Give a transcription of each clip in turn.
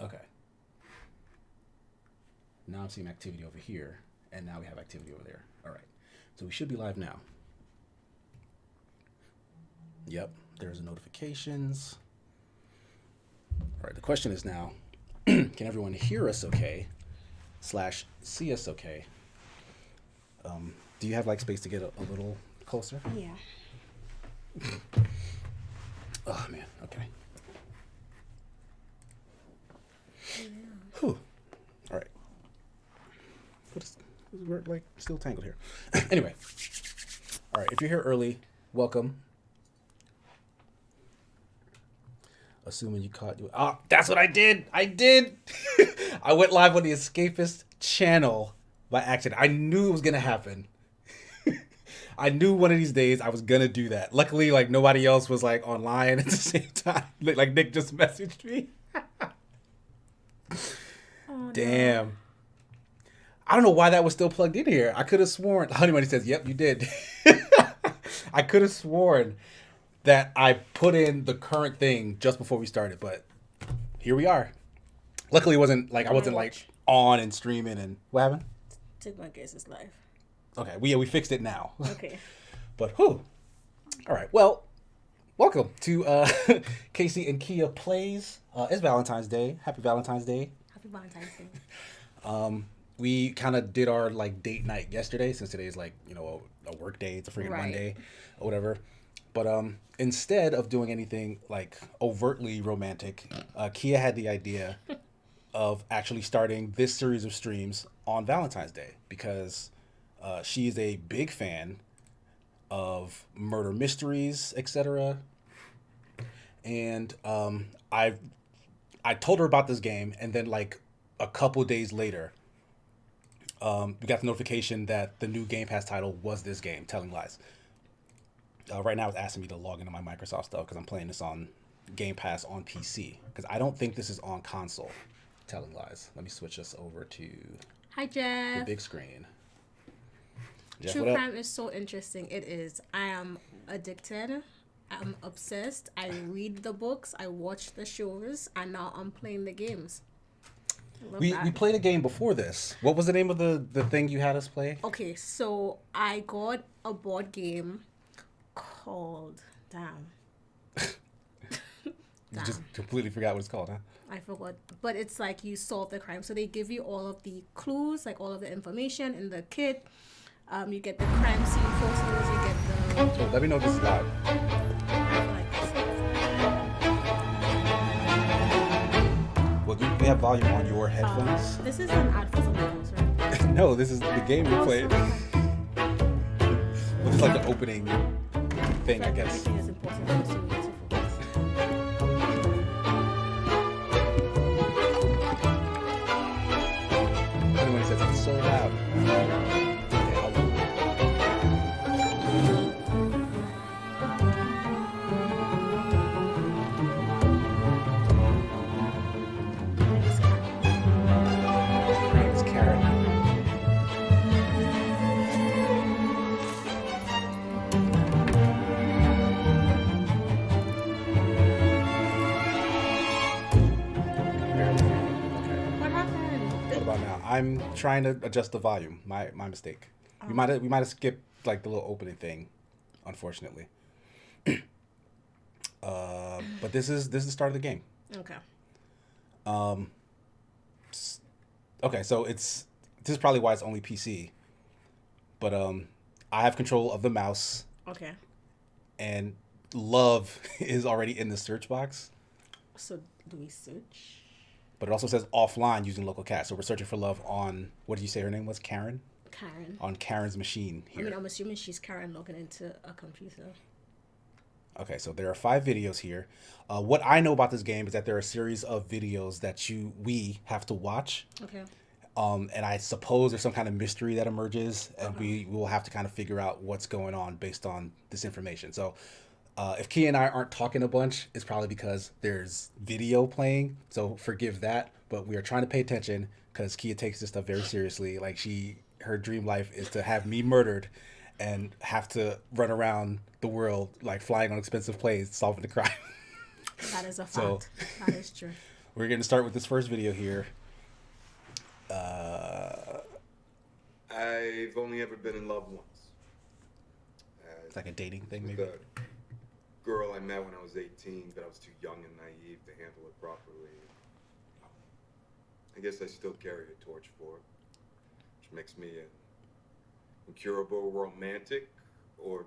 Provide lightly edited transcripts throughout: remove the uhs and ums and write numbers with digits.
Okay. Now I'm seeing activity over here, and now we have activity over there. All right. So we should be live now. Yep. There's notifications. All right. The question is now, can everyone hear us okay? Slash see us okay? Do you have like space to get a little closer? Yeah. Oh man. Okay. Yeah. Whew. All right. We're like still tangled here. Anyway. All right. If you're here early, welcome. Assuming you caught you. Ah, that's what I did. I did. I went live on the Escapist channel by accident. I knew it was gonna happen. I knew one of these days I was gonna do that. Luckily, like nobody else was like online at the same time. Like Nick just messaged me. Oh, Damn. no. I don't know why that was still plugged in here. I could have sworn. Honeymoney says, "Yep, you did." I could have sworn that I put in the current thing just before we started, but here we are. Luckily, it wasn't like I wasn't like on and streaming and what happened? Took my guess's life. Okay, we fixed it now. Okay. But whew. All right. Well, welcome to Casey and Khea Plays. It's Valentine's Day. Happy Valentine's Day. Happy Valentine's Day. We kind of did our like date night yesterday since today is like, you know, a work day. It's a freaking Right. Monday or whatever. But instead of doing anything like overtly romantic, Khea had the idea of actually starting this series of streams on Valentine's Day because she is a big fan of murder mysteries, etc. And I told her about this game, and then like a couple days later, we got the notification that the new Game Pass title was this game, Telling Lies. Right now, it's asking me to log into my Microsoft stuff because I'm playing this on Game Pass on PC. Because I don't think this is on console, Telling Lies. Let me switch us over to Hi, the Jeff. big screen. Jeff, True what up? crime is so interesting. It is. I am addicted. I'm obsessed. I read the books. I watch the shows. And now I'm playing the games. I love We that. played a game before this. What was the name of the thing you had us play? Okay, so I got a board game called... Damn. You just completely forgot what it's called, huh? I forgot. But it's like you solve the crime. So they give you all of the clues, like all of the information in the kit. You get the crime scene photos. You get the... So let me know if this is loud. Well, do we have volume on your headphones? This is an ad for something else, right? No, this is the game we played. Well, this is like the opening thing, I guess. Everything is important, so we need to focus. Anyone says it's so loud. Okay, I'll move. My name is Karen. Okay. What happened? What about now? I'm trying to adjust the volume. My mistake. We might have skipped like the little opening thing, unfortunately. But this is the start of the game. Okay. Okay, so this is probably why it's only PC. But I have control of the mouse, Okay. and love is already in the search box. So do we search? But it also says offline using local cat. So we're searching for love on, what did you say her name was? Karen? Karen. On Karen's machine I here. mean, I'm assuming she's Karen logging into a computer. Okay, so there are 5 videos here. What I know about this game is that there are a series of videos that we have to watch. Okay. And I suppose there's some kind of mystery that emerges, and we will have to kind of figure out what's going on based on this information. So if Khea and I aren't talking a bunch, it's probably because there's video playing. So forgive that, but we are trying to pay attention because Khea takes this stuff very seriously. Like her dream life is to have me murdered and have to run around the world like flying on expensive planes solving the crime. That is a So fact. That is true. we're going to start with this first video here. It's I've only ever been in love once. like a dating thing, With maybe. a girl I met when I was 18, but I was too young and naive to handle it properly. I guess I still carry a torch for it, which makes me an incurable romantic or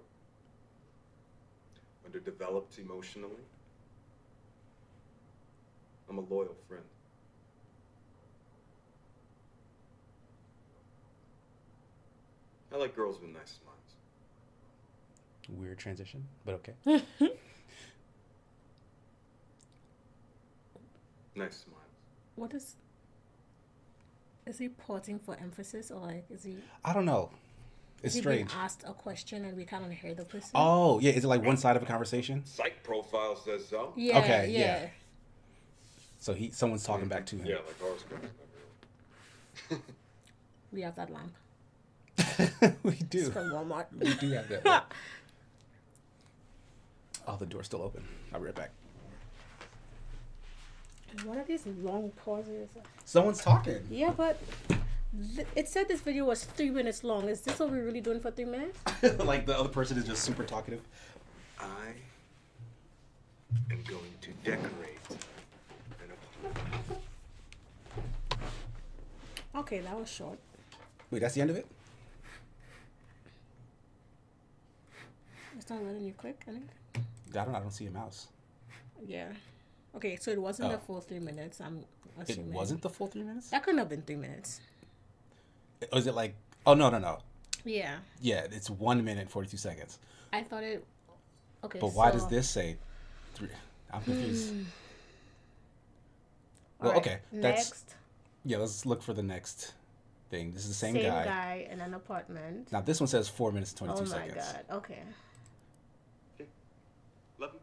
underdeveloped emotionally. I'm a loyal friend. I like girls with nice smiles. Weird transition, but okay. Nice smiles. What is he pausing for emphasis, or like is he I don't know. It's is he strange. being asked a question and we kind of hear the person? Oh, yeah. Is it like one side of a conversation? Psych profile says so. Yeah, Okay, yeah. yeah. So someone's talking back to him. Yeah, like horoscopes. We have that lamp. We It's do. from Walmart. We do have that. Oh, the door's still open. I'll be right back. What are these long pauses? Someone's talking. Yeah, but it said this video was 3 minutes long. Is this what we're really doing for 3 minutes? Like the other person is just super talkative. I am going to decorate an apartment. Okay, that was short. Wait, that's the end of it? It's not letting you click anything. I don't see a mouse. Yeah. Okay, so it wasn't the Oh. full 3 minutes. I'm It assuming wasn't the full 3 minutes? That couldn't have been 3 minutes. Or is it like, oh, no. Yeah, Yeah, it's 1 minute, 42 seconds. I thought it. Okay, But why so- does this say three? I'm confused. Well, Alright, okay. That's, next. yeah, let's look for the next thing. This is the same, Same guy. guy in an apartment. Now, this one says 4 minutes, 22 Oh my seconds. god. Okay. Love you.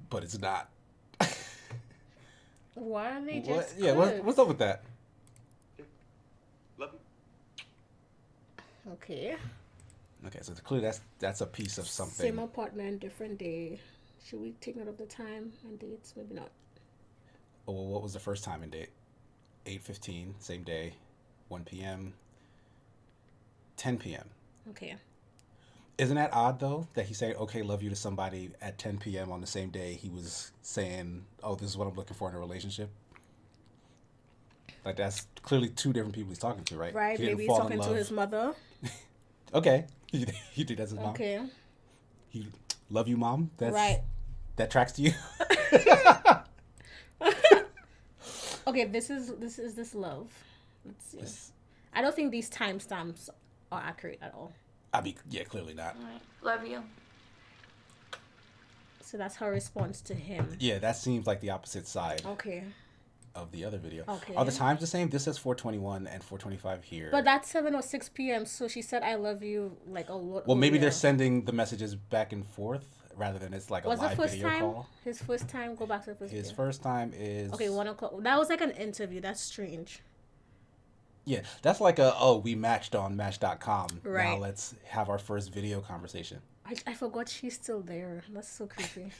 But it's not. Why are they What? just? Yeah, what's up with that? Love you. Okay. Okay, so clearly that's a piece of something. Same apartment, different day. Should we take note of the time and dates? Maybe not. Oh, well, what was the first time and date? 8:15, same day, 1 p.m., 10 p.m. Okay. Isn't that odd, though, that he said, okay, love you to somebody at 10 p.m. on the same day he was saying, oh, this is what I'm looking for in a relationship? Like, that's clearly two different people he's talking to, right? Right. He didn't Maybe he's fall in talking to love. his mother. Okay. You think that's his mom? Okay. He love you, mom? That's, Right. That tracks to you? Okay. This is love. Let's see. I don't think these timestamps are accurate at all. Yeah, clearly not. Love you. So that's her response to him. Yeah, that seems like the opposite side Okay. of the other video. Okay. Are the times the same? This says 4:21 and 4:25 here. But that's 7:06 p.m. So she said, "I love you," like a lot. Well, maybe they're earlier. sending the messages back and forth rather than it's like a Was the live first video time call. his first time? Go back to the first. His video. first time is Okay, 1:00. That was like an interview. That's strange. Yeah, that's like we matched on Match.com. Now Right. let's have our first video conversation. I forgot she's still there. That's so creepy.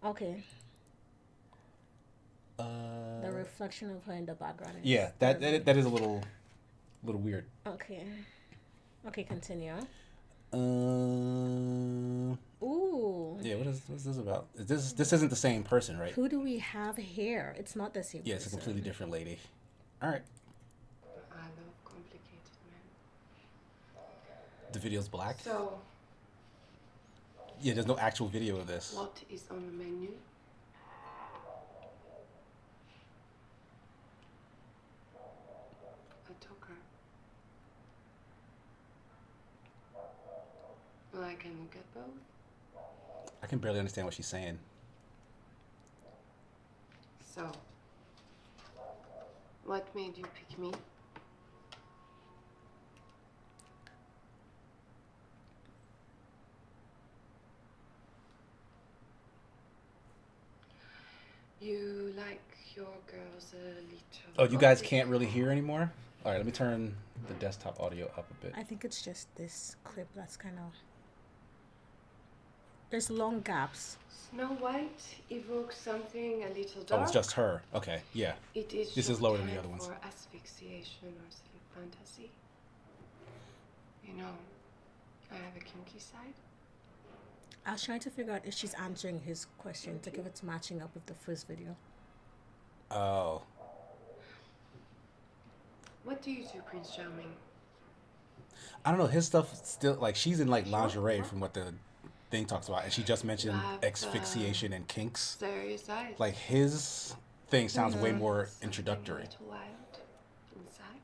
Okay. The reflection of her in the background. Is Yeah, that is a little weird. Okay. Okay, continue. Uh, Ooh. yeah, what's this about? This isn't the same person, right? Who do we have here? It's not the same. Yeah, it's a person. completely different lady. All right, I love complicated men. the video's black. So, Yeah, there's no actual video of this. what is on the menu? A talker. Well, I can look at both. I can barely understand what she's saying. So, what made you pick me? You like your girls a little. Oh, you guys ugly. can't really hear anymore? All right, let me turn the desktop audio up a bit. I think it's just this clip that's kind of. There's long gaps. Snow White evokes something a little Oh, dark. it's just her. Okay, yeah. It is This is lower than the shorthand other ones. for asphyxiation or sleep fantasy. You know, I have a kinky side. I was trying to figure out if she's answering his question to give it's matching up with the first video. Oh, What do you do, Prince Charming? I don't know. His stuff still like she's in like lingerie from what the thing talks about, and she just mentioned have, asphyxiation and kinks. Serious eyes. Like his thing sounds way more Something introductory. a little wild inside.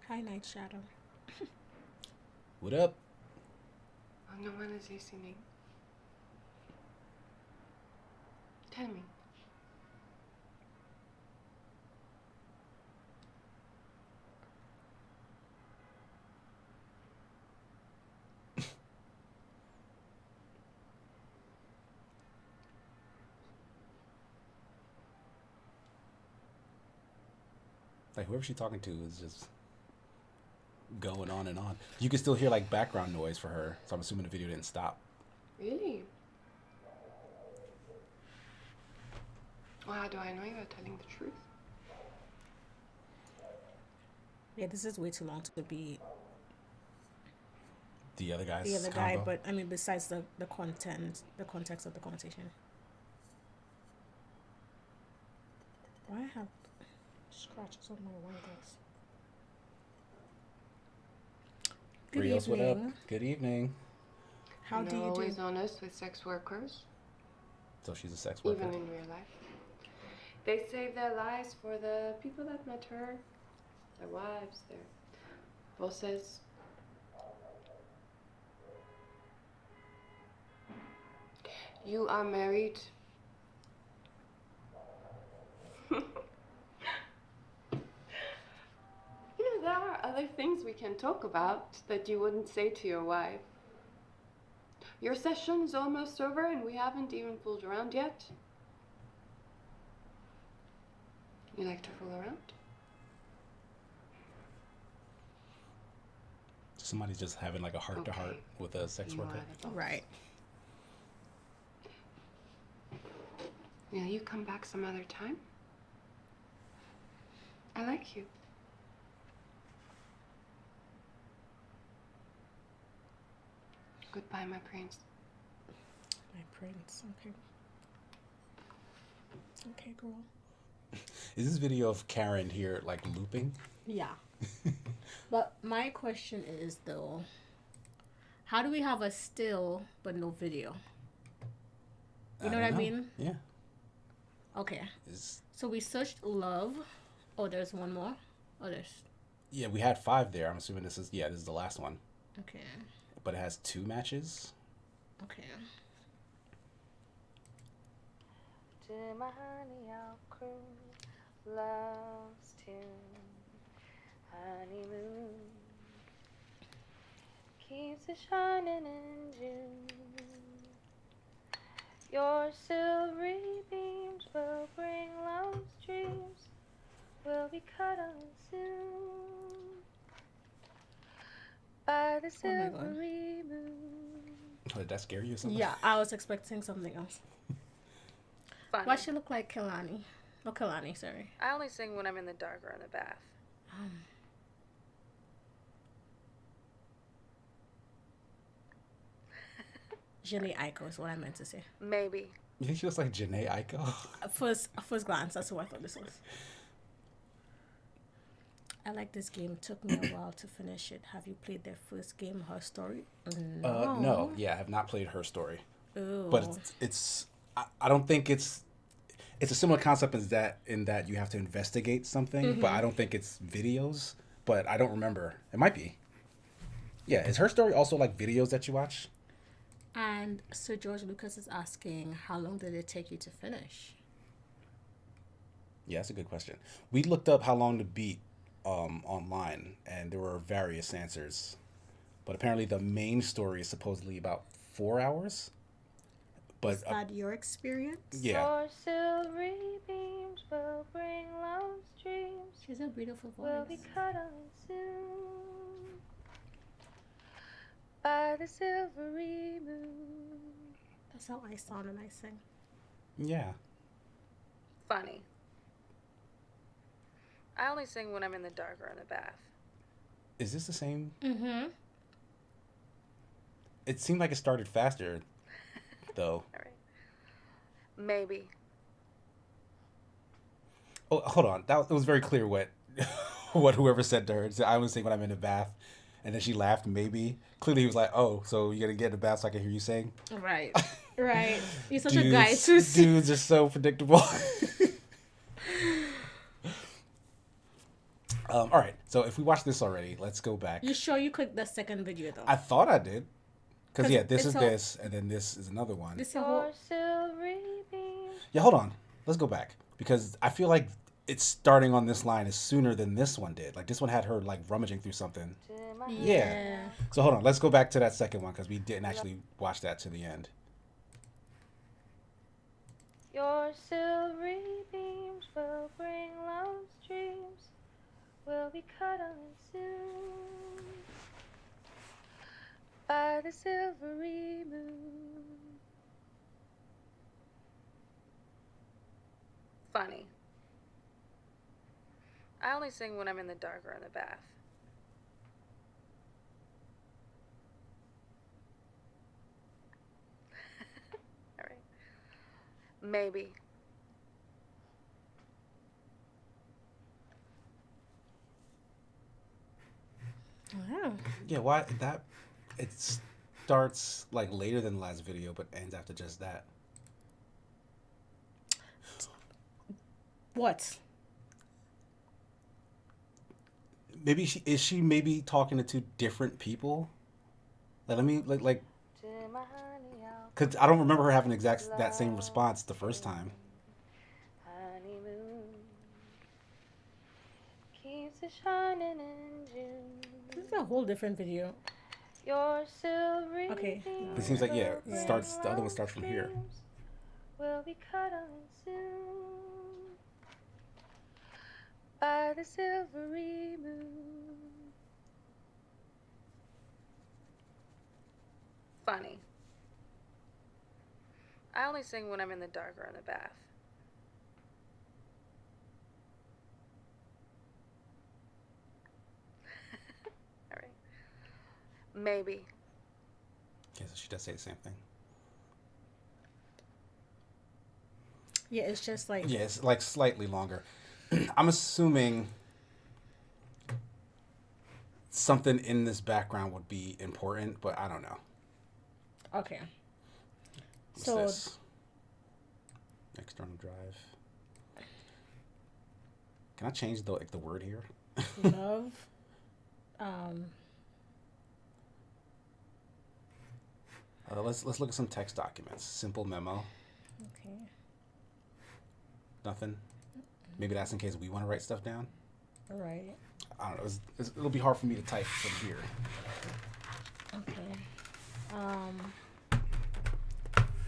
Hi, Night Shadow. What up? Oh, no one is listening. Tell me. Like whoever she's talking to is just going on and on. You can still hear like background noise for her, so I'm assuming the video didn't stop. Really? Well, how do I know you are telling the truth? Yeah, this is way too long to be The other guy's the other guy, combo. but I mean, besides the content, the context of the conversation. Why I have scratches on my windows? Good Rios, what up? evening. Good evening. How And do they're you always do? honest with sex workers, So she's a sex worker. even in real life. They save their lives for the people that matter, their wives, their bosses. You are married. You know, there are other things we can talk about that you wouldn't say to your wife. Your session is almost over and we haven't even fooled around yet. You like to fool around? Somebody's just having like a heart to heart Okay. with a sex You worker. are the boss. Right. Will you come back some other time? I like you. Goodbye, my prince. My prince. Okay. Okay, girl. Is this video of Karen here like looping? Yeah. But my question is though, how do we have a still but no video? You know what I don't mean? Yeah. Okay. It's, So we searched love. Oh, there's one more. Oh, there's. yeah, we had 5 there. I'm assuming this is the last one. Okay. But it has 2 matches. Okay. To my honey, I'll cruise love's tune. Honeymoon keeps it shining in June. Your silvery beams will bring love's dreams. We'll be cuddling soon by the Oh my God. silvery moon. Oh, did that scare you or something? Yeah, I was expecting something else. Funny. Why she look like Kelani? Oh, Kelani, sorry. I only sing when I'm in the dark or in the bath. Jenny Aiko is what I meant to say. Maybe. You think she looks like Janae Aiko? First glance, that's who I thought this was. I like this game. Took me a while to finish it. Have you played their first game, Her Story? No. No. Yeah, I have not played Her Story. Ooh. But it's I don't think it's a similar concept as that in that you have to investigate something, but I don't think it's videos. But I don't remember. It might be. Yeah, is Her Story also like videos that you watch? And Sir George Lucas is asking, how long did it take you to finish? Yeah, that's a good question. We looked up how long to beat online, and there were various answers. But apparently the main story is supposedly about 4 hours. But Is that your experience? yeah, Your silvery beams will bring love's dreams. She's a beautiful We'll be voice. cuddling soon by the silvery moon. That's how I sound when I sing. yeah. Funny. I only sing when I'm in the dark or in the bath. Is this the same? Mm-hmm. It seemed like it started faster, though. All right. Maybe. Oh, hold on. It was very clear what what whoever said to her. I was saying when I'm in the bath, and then she laughed. Maybe clearly he was like, "Oh, so you're gonna get in the bath so I can hear you sing?" Right. Right. You're such a guy too. Dudes are so predictable. All right. So if we watched this already, let's go back. You sure you clicked the second video though? I thought I did. Because 'Cause yeah, this it's is all- this, and then this is another one. This is a whole. Your silvery beams. Yeah, hold on. Let's go back because I feel like it's starting on this line is sooner than this one did. Like this one had her like rummaging through something. To my Yeah. So hold on, let's go back to that second one because we didn't actually watch that to the end. Your silvery beams will bring love's dreams. We'll be cuddling soon by the silvery moon. Funny. I only sing when I'm in the dark or in the bath. All right. Maybe. Wow. Yeah, why that? It starts like later than the last video, but ends after just that. What? Maybe she maybe talking to two different people. Like let me like To my honey, I'll because I don't remember her having that same response the first time. honeymoon keeps it shining in June. This is a whole different video. Your silvery Okay. beams It seems like yeah, will it starts. bring The other one love's starts from here. dreams. We'll be cuddling soon by the silvery moon. Funny. I only sing when I'm in the dark or in the bath. All right. Maybe. Okay, so she does say the same thing. Yeah, it's just like. Yeah, it's like slightly longer. I'm assuming something in this background would be important, but I don't know. Okay. What's So this? External drive. Can I change the word here? love. Um. Let's look at some text documents. Simple memo. Okay. Nothing. Maybe that's in case we want to write stuff down. All right. I don't know. It'll be hard for me to type from here. Okay.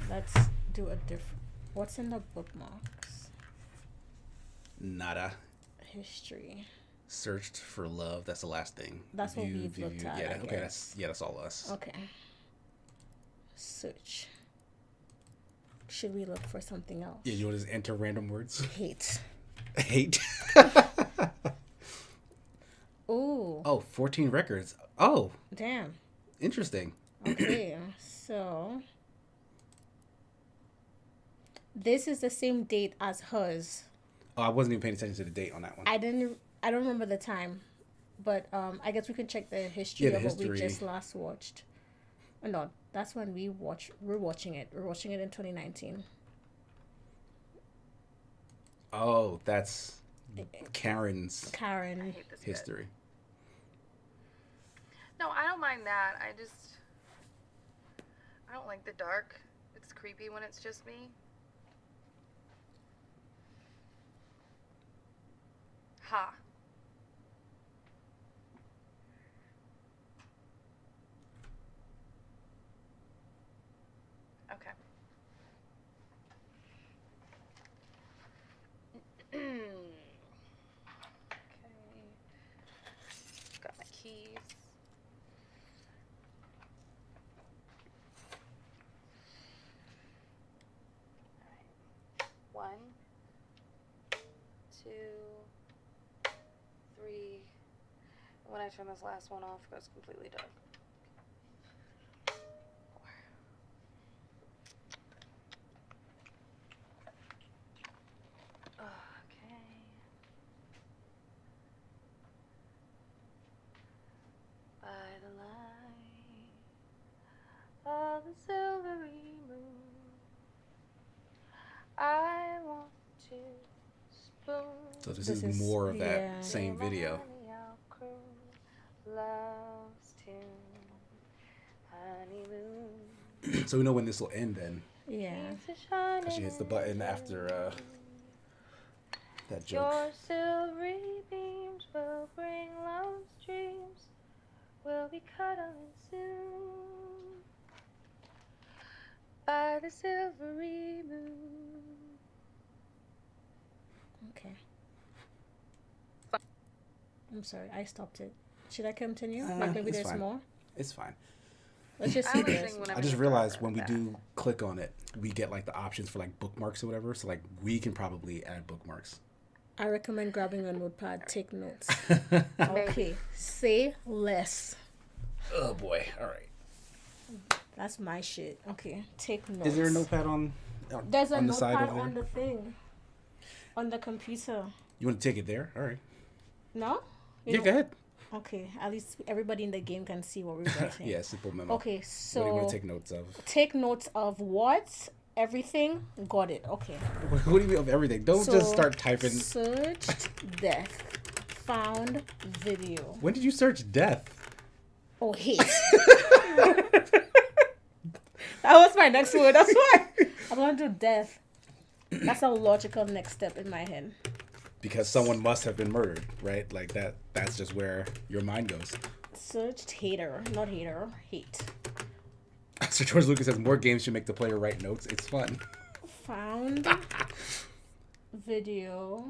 Let's do a different. What's in the bookmarks? Nada. History. Searched for love. That's the last thing. That's what we've looked at, Yeah. I Okay. guess. That's all us. Okay. Search. Should we look for something else? Yeah. You want to just enter random words? Hate. Hate. Ooh. Oh, 14 records. Oh, Damn. interesting. Okay. So. This is the same date as hers. Oh, I wasn't even paying attention to the date on that one. I don't remember the time, but I guess we can check the history Yeah, the of what we history. just last watched. Oh, no, that's when we're watching it. We're watching it in 2019. Oh, that's Karen's Karen. hate this bit. history. No, I don't mind that. I don't like the dark. It's creepy when it's just me. Ha. Okay. when I turn this last one off, it goes completely dark. Okay. By the light of the silvery moon, I want to spoon. So this This is is- more of that yeah. same video. Love's tune, honeymoon. So we know when this will end then. Yeah. Because she hits the button after that joke. Your silvery beams will bring love's dreams. We'll be cuddling soon by the silvery moon. Okay. I'm sorry, I stopped it. Should I continue? Like maybe it's there's fine. more. It's fine. Let's just I see would this. sing whenever I just you realized start when we that. do click on it, we get like the options for like bookmarks or whatever. So like we can probably add bookmarks. I recommend grabbing a notepad. Take notes. Okay. Say less. Oh boy! All right. That's my shit. Okay. Take notes. Is there a notepad on There's a on the side notepad over on there? the thing. On the computer. You want to take it there? All right. No? You Yeah, don't- go ahead. Okay. At least everybody in the game can see what we're writing. Yeah, simple memo. Okay, What do so you want to take notes of? take notes of what? Everything? Got it. Okay. What do you mean of everything? Don't So, just start typing. Searched death. Found video. When did you search death? Oh, hate. That was my next word. That's why I'm going to do death. That's a logical next step in my head. Because someone must have been murdered, right? Like that. That's just where your mind goes. Searched hater. Not hater. Hate. So George Lucas says more games should make the player write notes. It's fun. Found video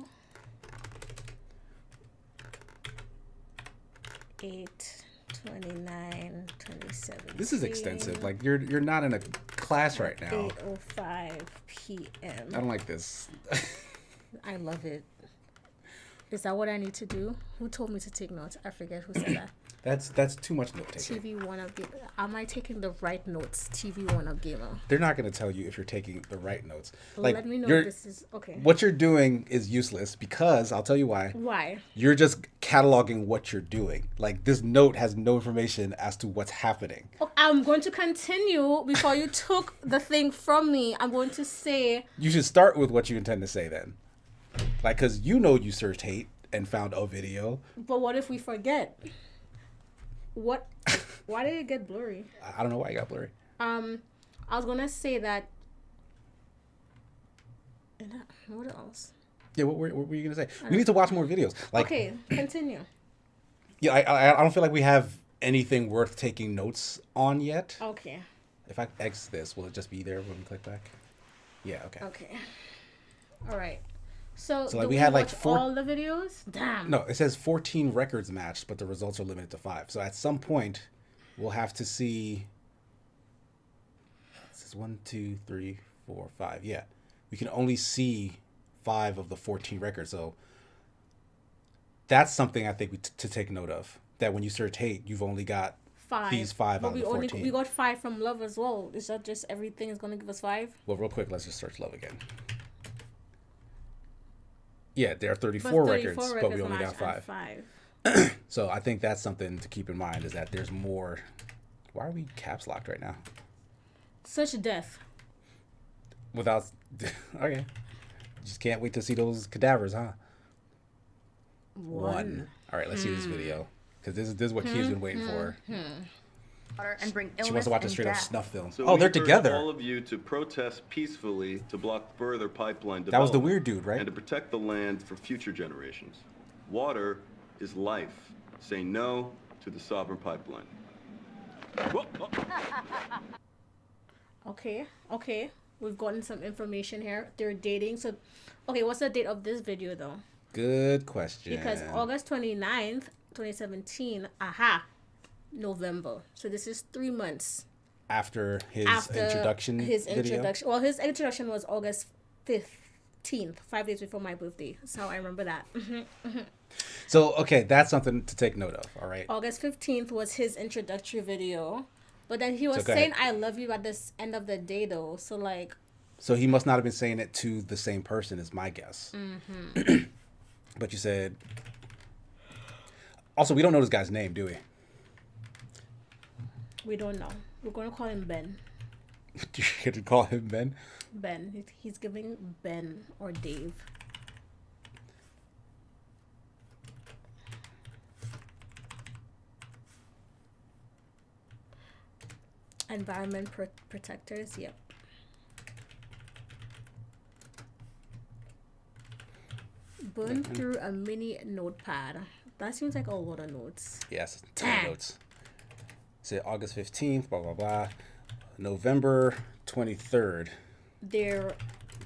8/29/2017. This is extensive. Like you're not in a class right now. 8:05 p.m. I don't like this. I love it. Is that what I need to do? Who told me to take notes? I forget who said that. That's too much note taking. TV one up gamer. Am I taking the right notes? TV one up gamer. They're not going to tell you if you're taking the right notes. Like Let me know you're- if this is okay. what you're doing is useless because I'll tell you why. Why? You're just cataloging what you're doing. Like this note has no information as to what's happening. Oh, I'm going to continue before you took the thing from me. I'm going to say You should start with what you intend to say then. Like, because you know you searched hate and found a video. but what if we forget? What? Why did it get blurry? I don't know why it got blurry. I was gonna say that. What else? Yeah, what were you going to say? We need to watch more videos. Like, Okay, continue. yeah, I don't feel like we have anything worth taking notes on yet. Okay. If I X this, will it just be there when we click back? Yeah, okay. Okay. All right. So, like, do we had, like, watch 4 all the videos. Damn. No, it says 14 records matched, but the results are limited to 5. So at some point, we'll have to see. It says 1, 2, 3, 4, 5. Yeah, we can only see 5 of the 14 records. So that's something I think to take note of. That when you search hate, you've only got 5. these 5 But out of we the only 14. we got 5 from love as well. Is that just everything is gonna give us 5? Well, real quick, let's just search love again. Yeah, there are 34, But records, but we only got match 5. and 5. So I think that's something to keep in mind is that there's more. Why are we caps locked right now? Such death. Without. Okay. Just can't wait to see those cadavers, huh? 1. All right, let's see this video. Because this is what Kea's been waiting for. Water and bring illness She wants to watch a and straight up death. snuff film. So Oh, we they're urge together. all of you to protest peacefully to block further pipeline development. That was the weird dude, right? And to protect the land for future generations. Water is life. Say no to the sovereign pipeline. Whoa, whoa. Okay. We've gotten some information here. They're dating. So, okay, what's the date of this video though? Good question. Because August 29th, 2017, November. So this is 3 months after his after introduction his video. introduction. Well, his introduction was August 15th, 5 days before my birthday. That's how I remember that. So, okay, that's something to take note of, all right? August 15th was his introductory video. But then he was go saying, ahead. I love you at this end of the day, though. So, like, So he must not have been saying it to the same person, is my guess. Mm-hmm. But you said... Also, we don't know this guy's name, do we? we don't know. We're going to call him Ben. Do you get to call him Ben? Ben. He's giving Ben or Dave. Environment protectors, yep. Burn through a mini notepad. That seems like a lot of notes. Yes, 10 notes. Say August 15th, blah, blah, blah. November 23rd, Their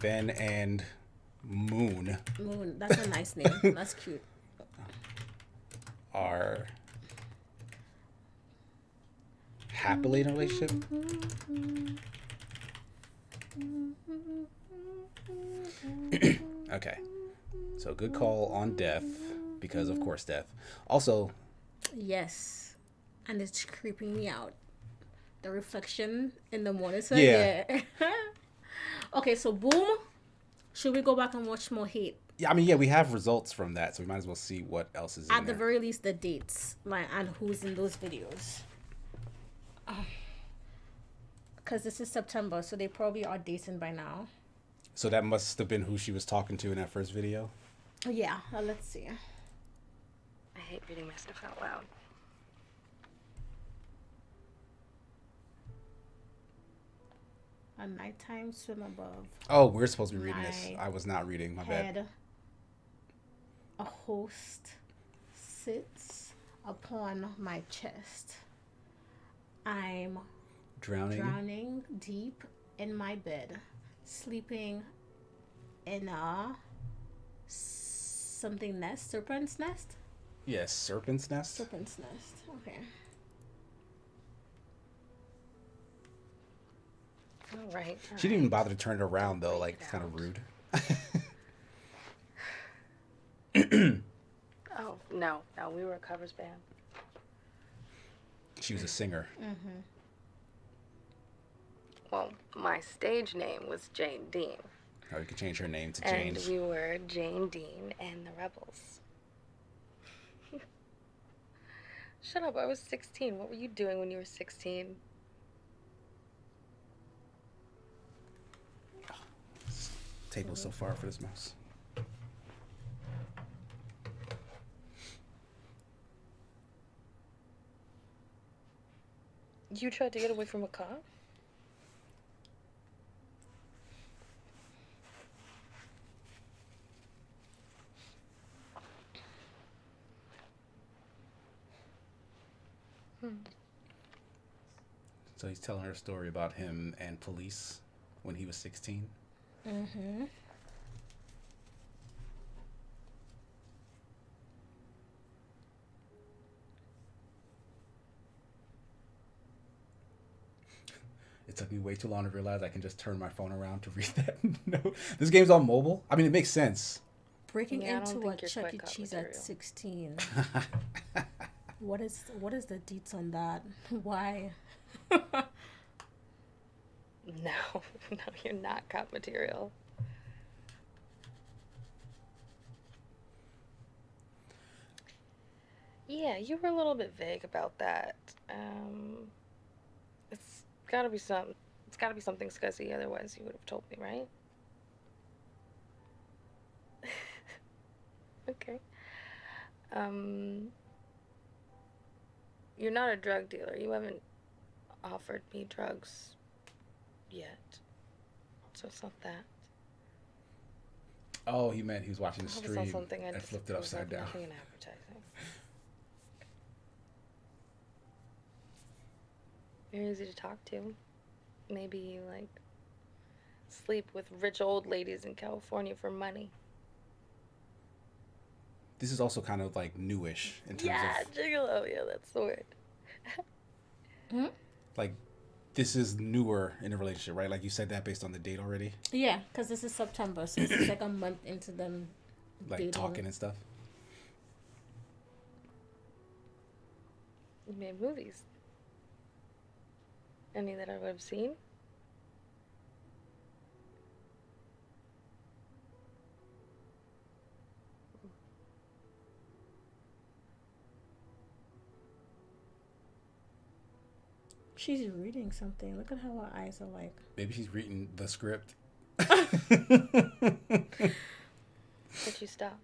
Ben and Moon Moon. That's a nice name. That's cute. are happily in a relationship. Okay. So good call on death, because of course death. Also, Yes. And it's creeping me out. The reflection in the monitor. Yeah. Yeah. Okay, so boom. Should we go back and watch more hate? yeah, I mean, yeah, we have results from that, so we might as well see what else is in At the there. very least, the dates, like, and who's in those videos. Because this is September, so they probably are dating by now. So that must have been who she was talking to in that first video. Yeah, let's see. I hate reading my stuff out loud. A nighttime swim above Oh, we're supposed to be reading this. My I was not reading, my bad. head. A host sits upon my chest. I'm drowning deep in my bed, sleeping in a something nest, serpent's nest? Yes, Serpent's Nest. Serpent's nest, okay. All right. She didn't even bother to turn it around though, like it's kind of rude. Oh, no, we were a covers band. She was a singer. Well, my stage name was Jane Dean. Or you could change her name to And James. we were Jane Dean and the Rebels. Shut up, I was 16. What were you doing when you were 16? Table so far for this mouse. You tried to get away from a cop? So he's telling her a story about him and police when he was 16. Mm-hmm. It took me way too long to realize I can just turn my phone around to read that note. This game's on mobile. I mean, it makes sense. Breaking Yeah, I don't into a think you're Chuck E. quick cop Cheese at material. 16. What is the deets on that? Why? No, no, you're not cop material. Yeah, you were a little bit vague about that. It's gotta be something scuzzy, otherwise you would have told me, right? Okay. You're not a drug dealer. You haven't offered me drugs yet. So it's not that. Oh, he meant he was watching the I hope it's not stream something I and just flipped it was upside down. looking in advertising. You're easy to talk to. Maybe you like sleep with rich old ladies in California for money. This is also kind of like newish in terms Yeah, of gigolo. Yeah, that's the word. like this is newer in a relationship, right? Like you said that based on the date already, Yeah, because this is September, so it's like a month into them like dating. talking and stuff. You made movies. Any that I would have seen? She's reading something. Look at how her eyes are like. Maybe she's reading the script. But you stopped.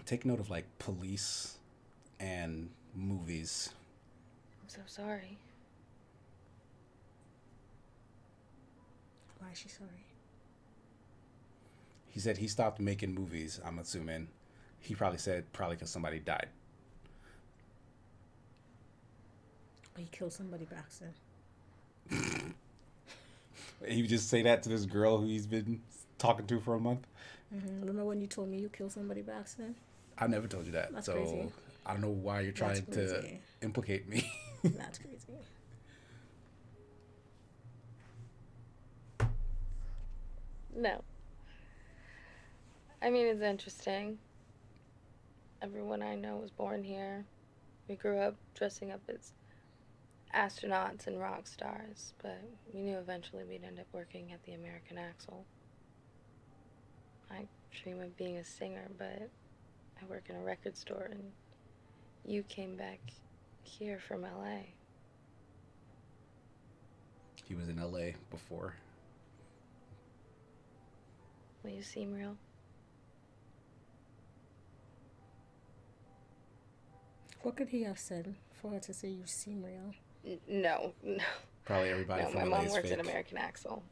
Take note of like police and movies. I'm so sorry. Why is she sorry? He said he stopped making movies, I'm assuming. He probably said because somebody died. Or he killed somebody back then. He would just say that to this girl who he's been talking to for a month. Remember when you told me you killed somebody back then? I never told you that. That's so crazy. I don't know why you're trying to crazy. implicate me. That's crazy. No. I mean, it's interesting. Everyone I know was born here. We grew up dressing up as astronauts and rock stars, but we knew eventually we'd end up working at the American Axle. I dream of being a singer, but I work in a record store, and you came back here from LA. He was in LA before. Will you seem real? What could he have said for her to say you seem real? No. Probably everybody No, from my LA mom is works fake. at American Axle.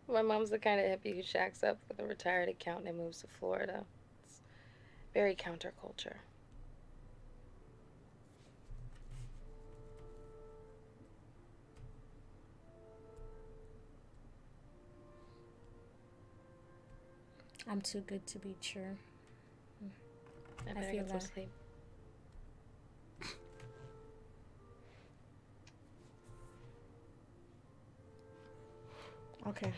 My mom's the kind of hippie who shacks up with a retired accountant and moves to Florida. It's very counterculture. I'm too good to be true. I better feel get some that. sleep. Okay.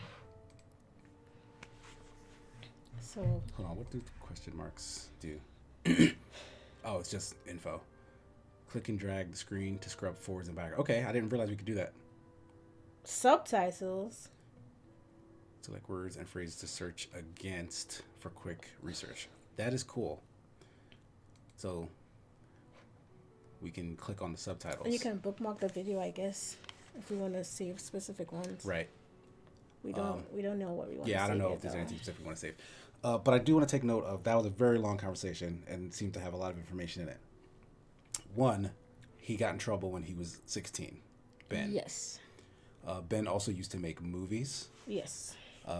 So, Hold on, what do question marks do? Oh, it's just info. Click and drag the screen to scrub forwards and back. Okay, I didn't realize we could do that. subtitles. Select words and phrases to search against for quick research. That is cool. So we can click on the subtitles. And you can bookmark the video, I guess, if we want to save specific ones. Right. We don't know what we want to save. Yeah, I don't know if there's anything specific we want to save. But I do want to take note of that was a very long conversation and seemed to have a lot of information in it. One, he got in trouble when he was 16. Ben. Yes. Ben also used to make movies. Yes.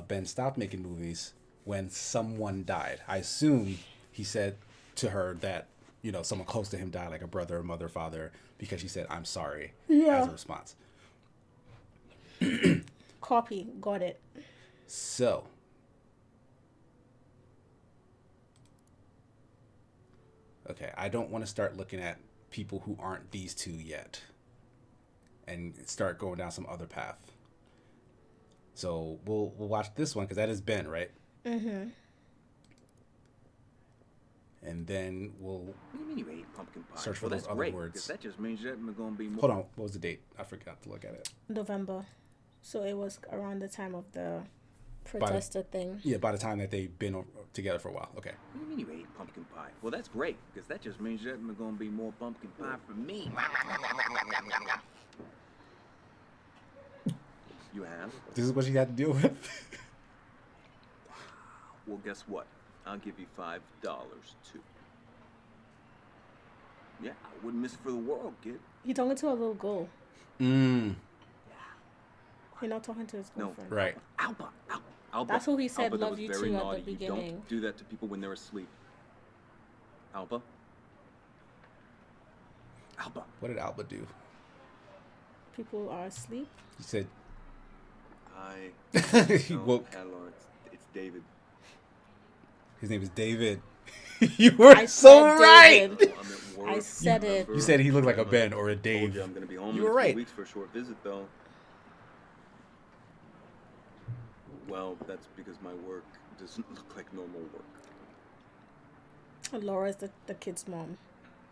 Ben stopped making movies when someone died. I assume he said to her that, you know, someone close to him died, like a brother, mother, father, because she said, "I'm sorry," as a response. Copy. Got it. So, okay, I don't want to start looking at people who aren't these two yet and start going down some other path. So we'll watch this one because that is Ben, right? Mm-hmm. And then we'll What do you mean you ate pumpkin pie? search for Well, those that's other great, words. 'cause that just means that we're going to be more... Hold on, what was the date? I forgot to look at it. November. So it was around the time of the protester thing. Yeah, by the time that they've been together for a while. Okay. What do you mean you ate pumpkin pie? Well, that's great, because that just means that we're going to be more pumpkin pie for me. You have? This is what you had to deal with? Well, guess what? I'll give you $5 too. Yeah, I wouldn't miss it for the world, kid. You're talking to a little girl. Mm. You're not talking to his No. girlfriend. Right. Alba. That's who he said Alba, that love was you very to at naughty. the You beginning. don't do that to people when they're asleep. Alba? Alba. What did Alba do? People are asleep. He said Hi. he No, woke. hello, it's David. His name is David. You were I so said right. David. I'm at work. I said it. You said he looked like a Ben or a Told Dave. you I'm gonna be home You in were a few right. weeks for a short visit, though. Well, that's because my work doesn't look like normal work. Laura's the kid's mom.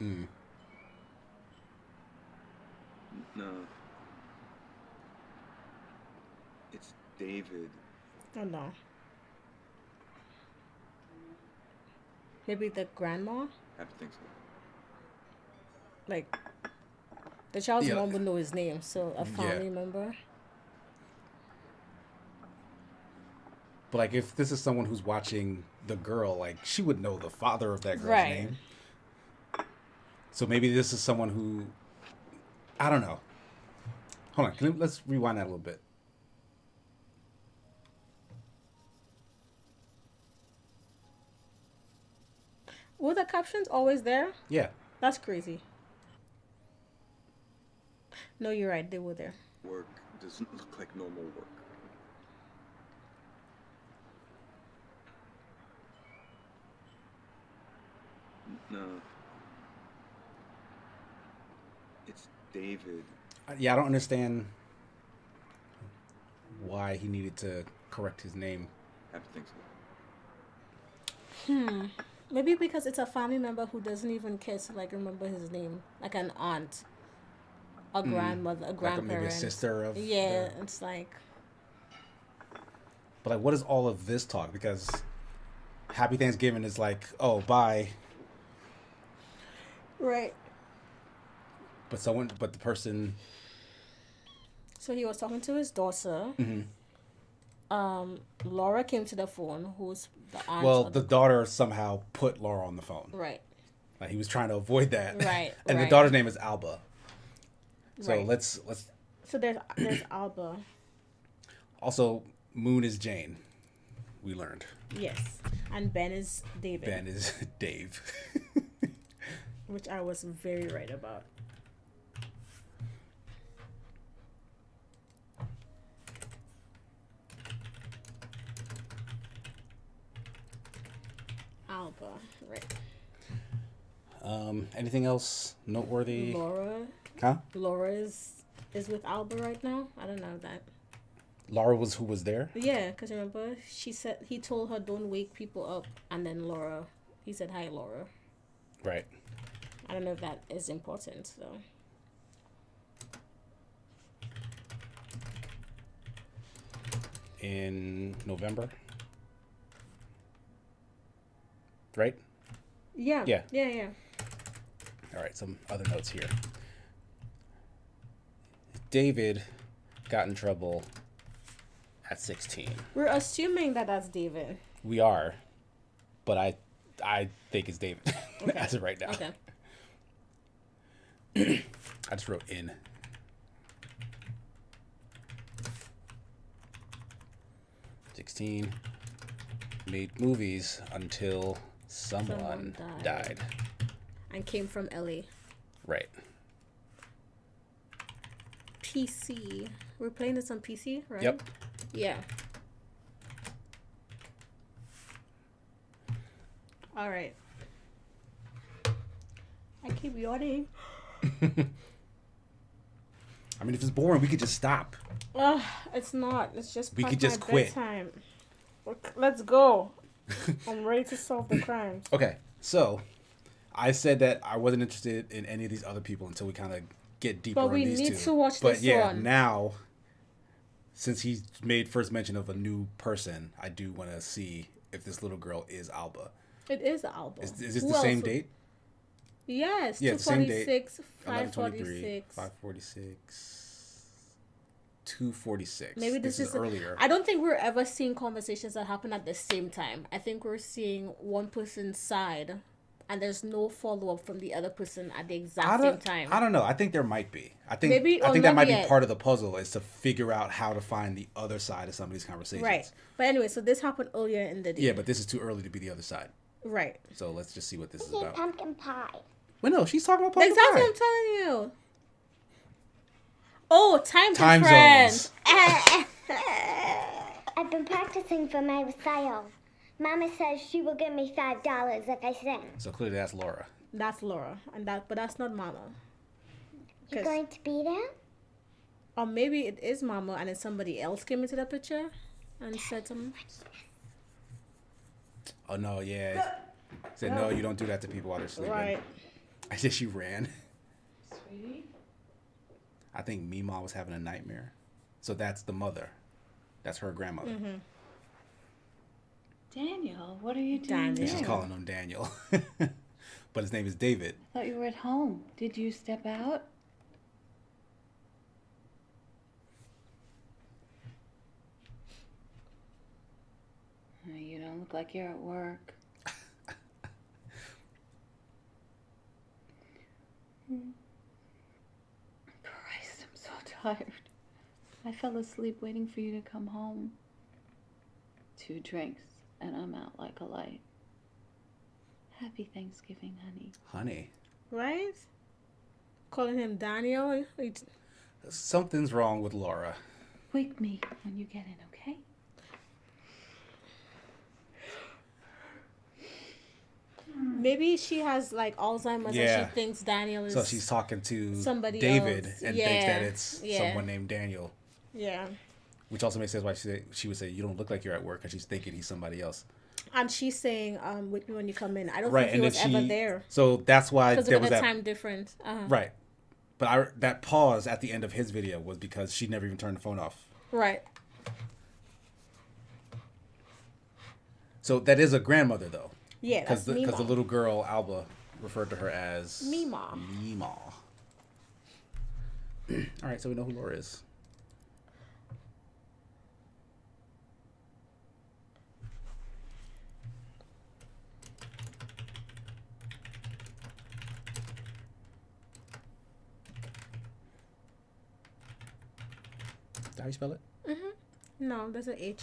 Mm. No. It's David. Oh no. Maybe the grandma? I have to think so. Like, the child's Yeah. mom would know his name, so a family member. But like, if this is someone who's watching the girl, like she would know the father of that girl's Right. name. So maybe this is someone who, I don't know. Hold on, let's rewind that a little bit. Were the captions always there? Yeah. That's crazy. No, you're right. They were there. Work doesn't look like normal work. No. It's David. Yeah, I don't understand why he needed to correct his name. I have to think so. Maybe because it's a family member who doesn't even care to like remember his name, like an aunt, a grandmother, a Like grandparent. maybe a sister of. Yeah, the- it's like But like, what is all of this talk? Because Happy Thanksgiving is like, oh, bye. right. But the person. So he was talking to his daughter. Laura came to the phone, who's the aunt. Well, of the daughter somehow put Laura on the phone. right. Like he was trying to avoid that. Right, And the right. daughter's name is Alba. So Right. let's So there's Alba. also Moon is Jane. We learned. Yes, and Ben is David, Ben is Dave. which I was very right about. Alba, right. Anything else noteworthy? Laura Huh? is with Alba right now. I don't know that. Laura was who was there? Yeah, because remember she said he told her don't wake people up, and then he said hi Laura. Right. I don't know if that is important though. In November. Right? Yeah. Yeah. Yeah. All right, some other notes here. David got in trouble at 16. We're assuming that that's David. We are, but I think it's David as of right now. Okay. I just wrote in. 16 made movies until someone died. And came from LA. Right. PC. We're playing this on PC, right? Yep. Yeah. All right. I keep yawning. I mean, if it's boring, we could just stop. It's not. It's just We past could just my quit. bedtime. Let's go. I'm ready to solve the crimes. Okay, so I said that I wasn't interested in any of these other people until we kind of get deeper But on we these need two. to watch but this yeah, one. now since he made first mention of a new person, I do want to see if this little girl is Alba. It is the album. Is this the same date? Yes. Yeah, the same date. 246, 11/23, 546. 546, 246. Maybe this is earlier. I don't think we're ever seeing conversations that happen at the same time. I think we're seeing one person's side, and there's no follow up from the other person at the exact same time. I don't know. I think there might be. I think Maybe, I or think that might maybe be it- part of the puzzle is to figure out how to find the other side of some of these conversations. Right. But anyway, so this happened earlier in the day. Yeah, but this is too early to be the other side. Right. So let's just see what this is Eat about. pumpkin pie. Well, no, she's talking about pumpkin Exactly pie. what I'm telling you. Oh, time Time difference. zones. I've been practicing for my recital. Mama says she will give me $5 if I sing. So clearly that's Laura. That's Laura, but that's not Mama. You going to be there? Or maybe it is Mama, and then somebody else came into the picture and said something. Oh no, yeah. Said no, you don't do that to people while they're sleeping. Right. I said she ran. Sweetie? I think Mima was having a nightmare. So that's the mother. That's her grandmother. Mm-hmm. Daniel, what are you doing Daniel. And there? she's calling him Daniel. But his name is David. I thought you were at home. Did you step out? You don't look like you're at work. Christ, I'm so tired. I fell asleep waiting for you to come home. 2 drinks, and I'm out like a light. Happy Thanksgiving, honey. Honey. Right? Calling him Daniel. Something's wrong with Laura. Wake me when you get in, okay? Maybe she has like Alzheimer's Yeah. and she thinks Daniel is So she's talking to somebody David else. and Yeah, thinks that it's yeah. someone named Daniel. Yeah. Which also makes sense why she would say, you don't look like you're at work, because she's thinking he's somebody else. And she's saying, with me when you come in. I don't Right, think he and was then ever there. So that's why Because there of was the that. time difference. Right. But that pause at the end of his video was because she never even turned the phone off. Right. So that is a grandmother, though. Yeah, that's Because Mima. the little girl, Alba, referred to her as... Mima. Mima. All right, so we know who Laura is. Is that how you spell it? No, there's an H.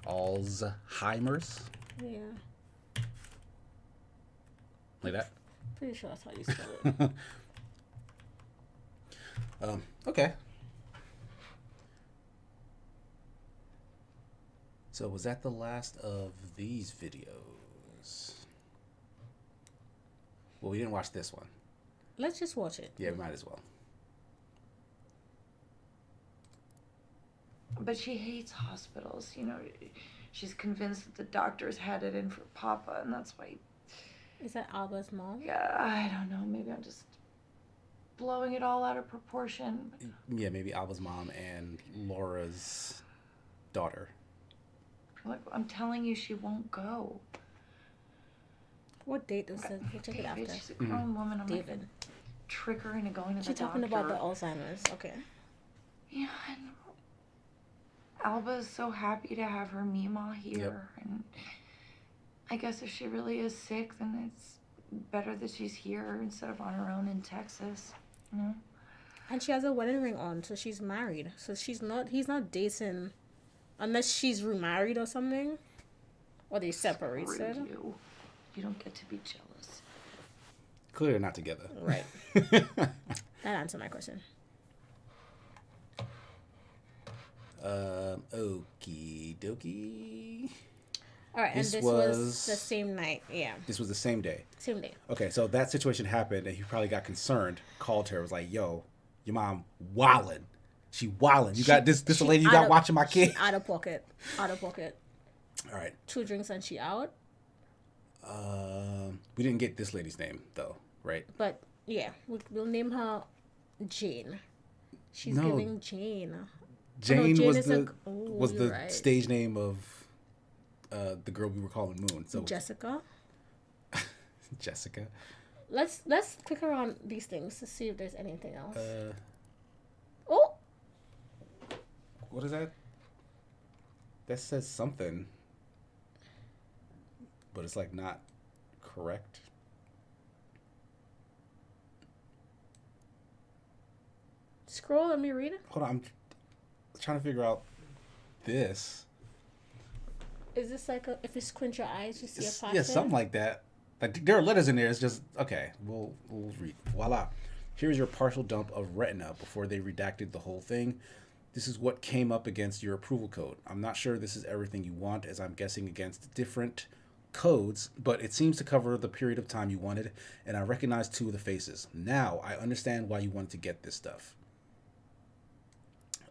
Alzheimer's? Yeah. Like that? Pretty sure that's how you spell it. Okay. So was that the last of these videos? Well, we didn't watch this one. Let's just watch it. Yeah, we might as well. But she hates hospitals, you know. She's convinced that the doctors had it in for Papa, and that's why. Is that Alba's mom? Yeah, I don't know. Maybe I'm just blowing it all out of proportion. Yeah, maybe Alba's mom and Laura's daughter. Like, I'm telling you, she won't go. What date is it? We'll check it David, after. she's a grown woman. I'm not David. gonna trick her into going to She's the doctor. talking about the Alzheimer's. Okay. Yeah, I know. Alba is so happy to have her Mima here, and I guess if she really is sick, then it's better that she's here instead of on her own in Texas. You know? And she has a wedding ring on, so she's married. So he's not dating, unless she's remarried or something, or they separated. Screw you don't get to be jealous. Clearly they're not together. Right. That answered my question. Okie dokie. All right, This and this was was- the same night. Yeah, This was the same day. same day. Okay, so that situation happened, and he probably got concerned. Called her, was like, "Yo, your mom wildin'. She wildin'. You got this. This the lady you got watching my kid." Out of pocket. Out of pocket. All right. 2 drinks and she out. We didn't get this lady's name though, right? But yeah, we'll name her Jane. She's No. giving Jane. Jane, Jane was is the you're the right. stage name of the girl we were calling Moon. So Jessica. Jessica. Let's click around these things to see if there's anything else. Oh, what is that? That says something, but it's like not correct. Scroll. Let me read it. Hold on, I'm trying to figure out this. Is this like if you squint your eyes, you see a pattern? Yeah, something like that. Like there are letters in there. It's just okay. We'll read. Voila. Here's your partial dump of retina before they redacted the whole thing. This is what came up against your approval code. I'm not sure this is everything you want, as I'm guessing against different codes, but it seems to cover the period of time you wanted, and I recognize two of the faces. Now, I understand why you wanted to get this stuff.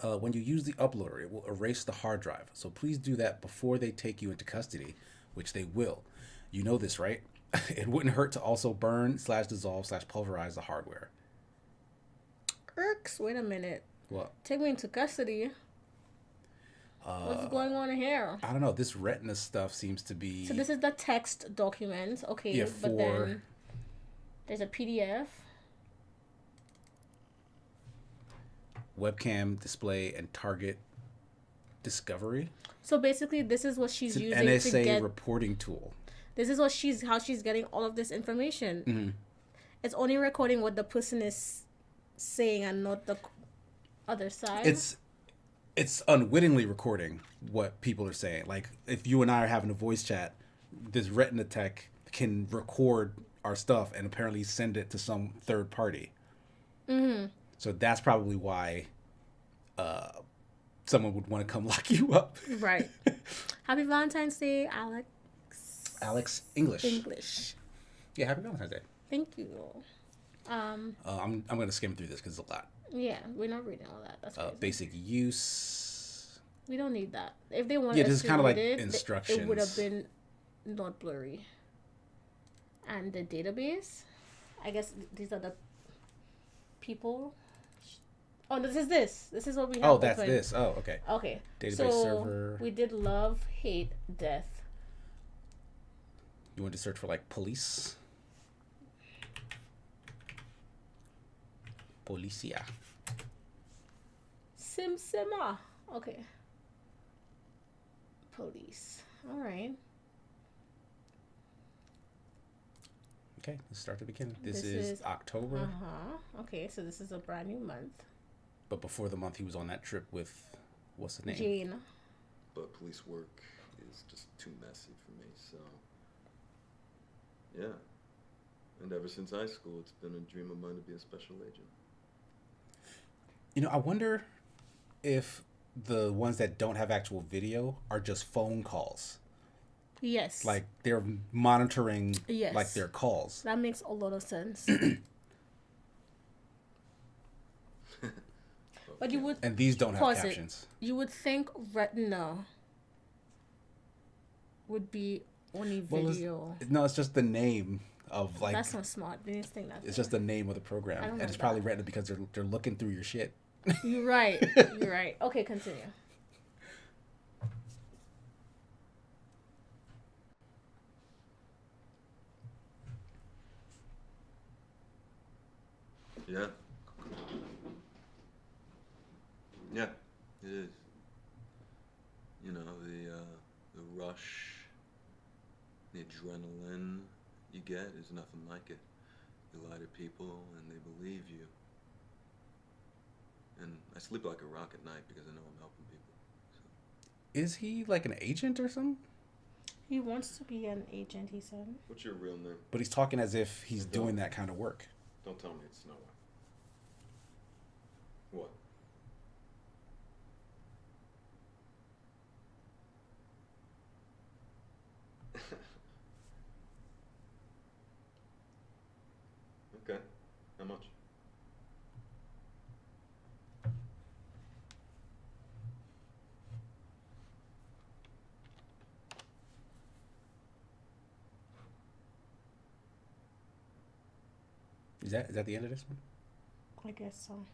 When you use the uploader, it will erase the hard drive, so please do that before they take you into custody, which they will. You know this, right? It wouldn't hurt to also burn/dissolve/pulverize the hardware. Irks, wait a minute. What? Take me into custody. What's going on here? I don't know. This retina stuff seems to be... So this is the text document. Okay, Yeah, but then there's a PDF. Webcam display and target discovery. So basically, this is what she's It's an using NSA to get... reporting tool. This is how she's getting all of this information. Mm-hmm. It's only recording what the person is saying and not the other side. It's unwittingly recording what people are saying. Like, if you and I are having a voice chat, this retina tech can record our stuff and apparently send it to some third party. Mm-hmm. So that's probably why someone would want to come lock you up. Right. Happy Valentine's Day, Alex. Alex English. Yeah, happy Valentine's Day. Thank you. I'm gonna skim through this because it's a lot. Yeah, we're not reading all that. That's crazy. Basic use. We don't need that. If they wanted this is kind of like it, instructions. it would have been not blurry. And the database, I guess these are the people. Oh, this is what we have. Oh, that's open. this. Oh, okay. Okay. Database server. We did love, hate, death. You want to search for like police? Policia. Simsima. Okay. Police. All right. Okay, let's start at the beginning. This is October. Okay, so this is a brand new month. But before the month, he was on that trip with, what's his name? Jane. But police work is just too messy for me, so... Yeah. And ever since high school, it's been a dream of mine to be a special agent. You know, I wonder if the ones that don't have actual video are just phone calls. Yes. Like, they're monitoring, yes, like, their calls. That makes a lot of sense. But you would... And these don't have captions. You would think retina would be only video. No, it's just the name of, like... That's not smart. They didn't think that. It's just the name of the program. And it's probably retina because they're looking through your shit. You're right. You're right. Okay, continue. Yeah. Yeah, it is. You know, the rush, the adrenaline you get is nothing like it. You lie to people and they believe you. And I sleep like a rock at night because I know I'm helping people. So. Is he like an agent or something? He wants to be an agent, he said. What's your real name? But he's talking as if he's doing that kind of work. Don't tell me it's Snow White. What? Okay. How much? Is that the end of this one? I guess so.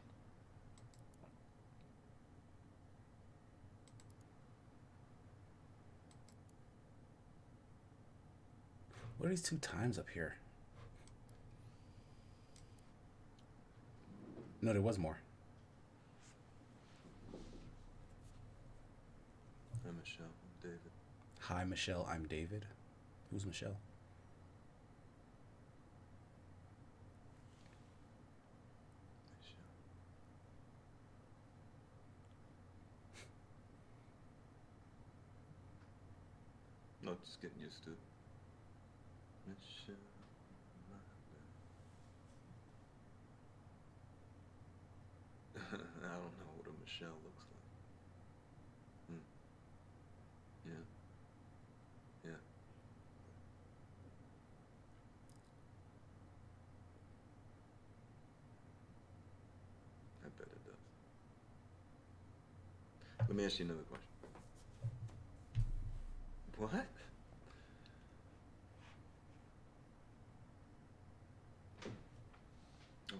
What are these 2 times up here? No, there was more. Hi, Michelle. I'm David. Hi, Michelle. I'm David. Who's Michelle? No, just getting used to it. Michelle. I don't know what a Michelle looks like. bet it does. Let me ask you another question. What?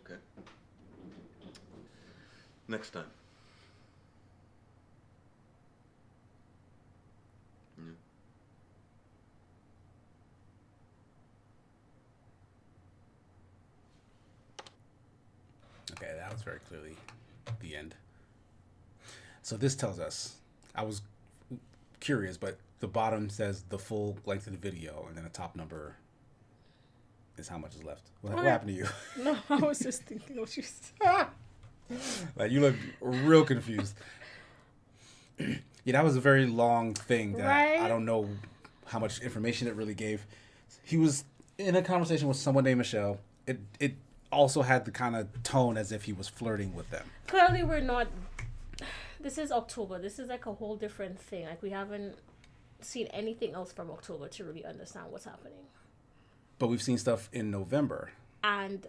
Okay. Next time. Yeah. Okay, that was very clearly the end. So this tells us, I was curious, but the bottom says the full length of the video, and then the top number is how much is left. What happened to you? No, I was just thinking what you said. Like, you look real confused. Yeah, that was a very long thing that Right? I don't know how much information it really gave. He was in a conversation with someone named Michelle. It also had the kind of tone as if he was flirting with them. Clearly, we're not. This is October. This is like a whole different thing. Like, we haven't seen anything else from October to really understand what's happening. But we've seen stuff in November. And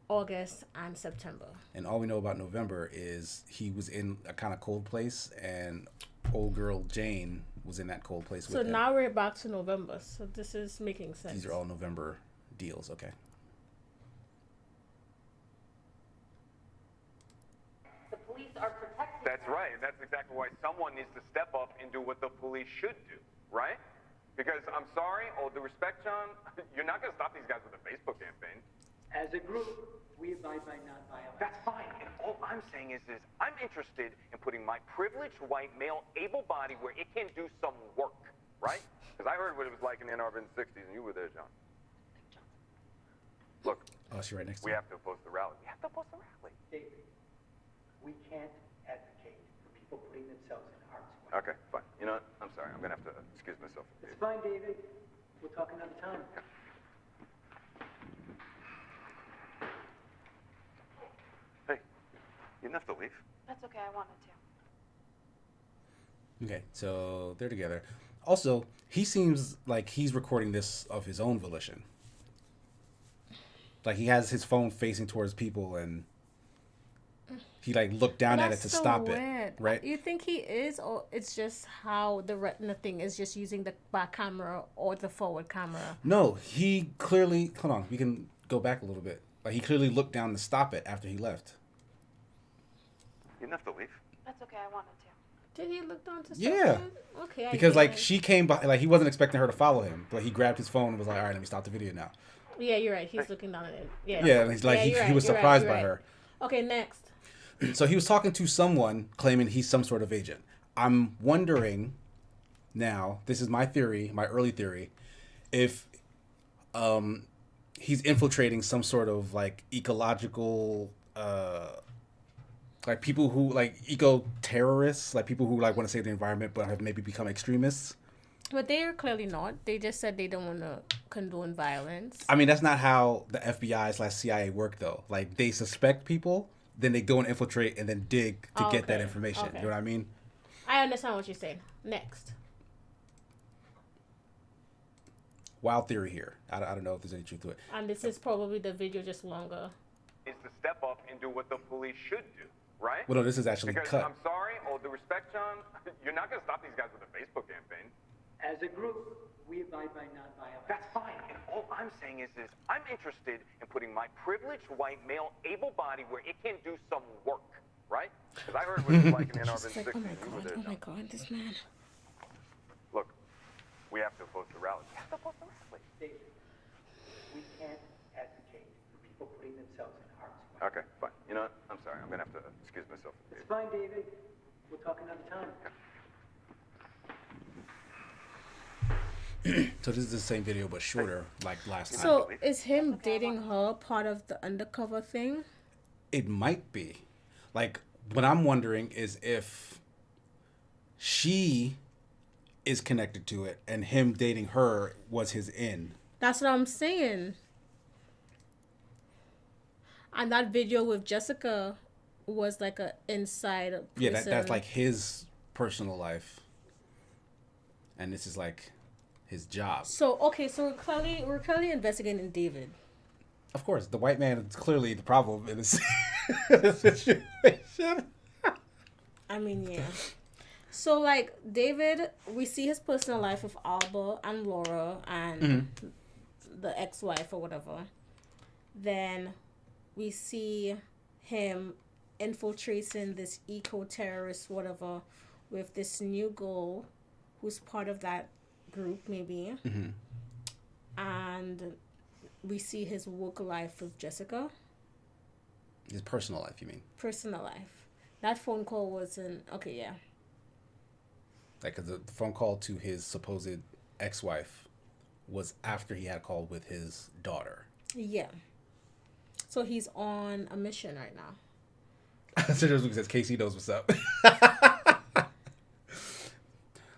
August and September. And all we know about November is he was in a kind of cold place, and old girl Jane was in that cold place with him. So now we're back to November. So this is making sense. These are all November deals, okay. The police are protecting. That's right, and that's exactly why someone needs to step up and do what the police should do, right? Because I'm sorry, all due respect, John, you're not going to stop these guys with a Facebook campaign. As a group, we abide by non-violence. That's fine, and all I'm saying is I'm interested in putting my privileged white male able body where it can do some work, right? Because I heard what it was like in Ann Arbor in the 60s, and you were there, John. Look, Oh, she's right next to we him. have to oppose the rally. We have to oppose the rally. David, we can't advocate for people putting themselves in harm's way. Okay, fine. You know what? I'm sorry. I'm going to have to excuse myself. It's fine, David. We'll talk another time. Hey, you didn't have to leave. That's okay, I wanted to. Okay, so they're together. Also, he seems like he's recording this of his own volition. Like, he has his phone facing towards people, and he like looked down at it to stop it, right? You think he is, or it's just how the retina thing is just using the back camera or the forward camera? No, he clearly. Hold on, we can go back a little bit. Like, he clearly looked down to stop it after he left. You didn't have to leave. That's okay, I wanted to. Did he look down to? Yeah. Something? Okay. Because like she came by, like he wasn't expecting her to follow him, but he grabbed his phone and was like, "All right, let me stop the video now." Yeah, you're right. He's looking down at it. Yeah. Yeah, and he's like he was surprised by her. Okay, next. So he was talking to someone claiming he's some sort of agent. I'm wondering now, this is my theory, my early theory, if he's infiltrating some sort of like ecological like people who like eco-terrorists, like people who like want to save the environment but have maybe become extremists. But they are clearly not. They just said they don't want to condone violence. I mean, that's not how the FBI/CIA work, though. Like, they suspect people, then they go and infiltrate and then dig to get that information. Okay. You know what I mean? I understand what you're saying. Next. Wild theory here. I don't know if there's any truth to it. And this is probably the video just longer. Is to step up and do what the police should do, right? Well, no, this is actually Because cut. I'm sorry, all due respect, John, you're not going to stop these guys with a Facebook campaign. As a group, we abide by non-violence. That's fine, and all I'm saying is I'm interested in putting my privileged white male able body where it can do some work, right? Because I heard what it was like in Ann Arbor in the 60s. Oh my and you were god! there, Oh my John. god! This man. Look, we have to oppose the rally. We have to oppose the rally. David, we can't advocate for people putting themselves in harm's way. Okay, fine. You know what? I'm sorry. I'm going to have to excuse myself. It's fine, David. We'll talk another time. So this is the same video but shorter, like last time. So is him dating her part of the undercover thing? It might be. Like, what I'm wondering is if she is connected to it and him dating her was his in. That's what I'm saying. And that video with Jessica was like a inside person. Yeah, that's like his personal life. And this is like his job. So okay, so we're clearly investigating David. Of course, the white man is clearly the problem in this situation. I mean, yeah. So, like, David, we see his personal life with Alba and Laura and the ex-wife or whatever. Then we see him infiltrating this eco-terrorist, whatever, with this new girl who's part of that group, maybe. And we see his work life with Jessica. His personal life, you mean? Personal life. That phone call wasn't... Okay, yeah. Like, 'cause the phone call to his supposed ex-wife was after he had a call with his daughter. Yeah. So he's on a mission right now. So just because Casey knows what's up.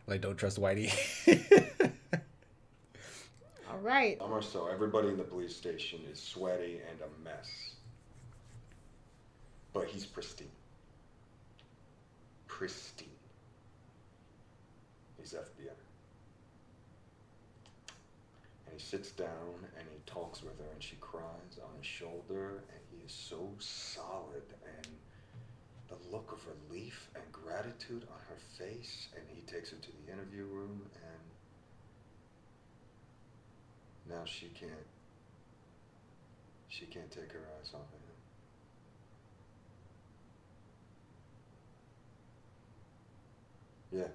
Like, don't trust Whitey. All right. So everybody in the police station is sweaty and a mess. But he's pristine. Pristine. He's FBI. And he sits down and he talks with her and she cries on his shoulder and he is so solid and the look of relief and gratitude on her face, and he takes her to the interview room and now she can't take her eyes off of him. Yeah.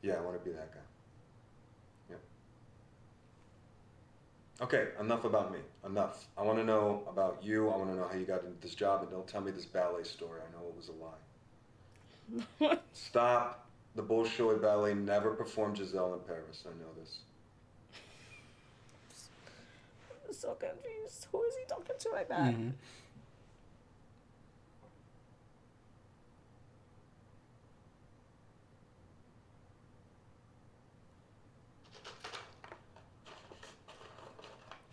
Yeah, I want to be that guy. Yep. Okay, enough about me. Enough. I want to know about you. I want to know how you got into this job, and don't tell me this ballet story. I know it was a lie. Stop. The Bolshoi Ballet never performed Giselle in Paris. I know this. I'm so confused. Who is he talking to like that?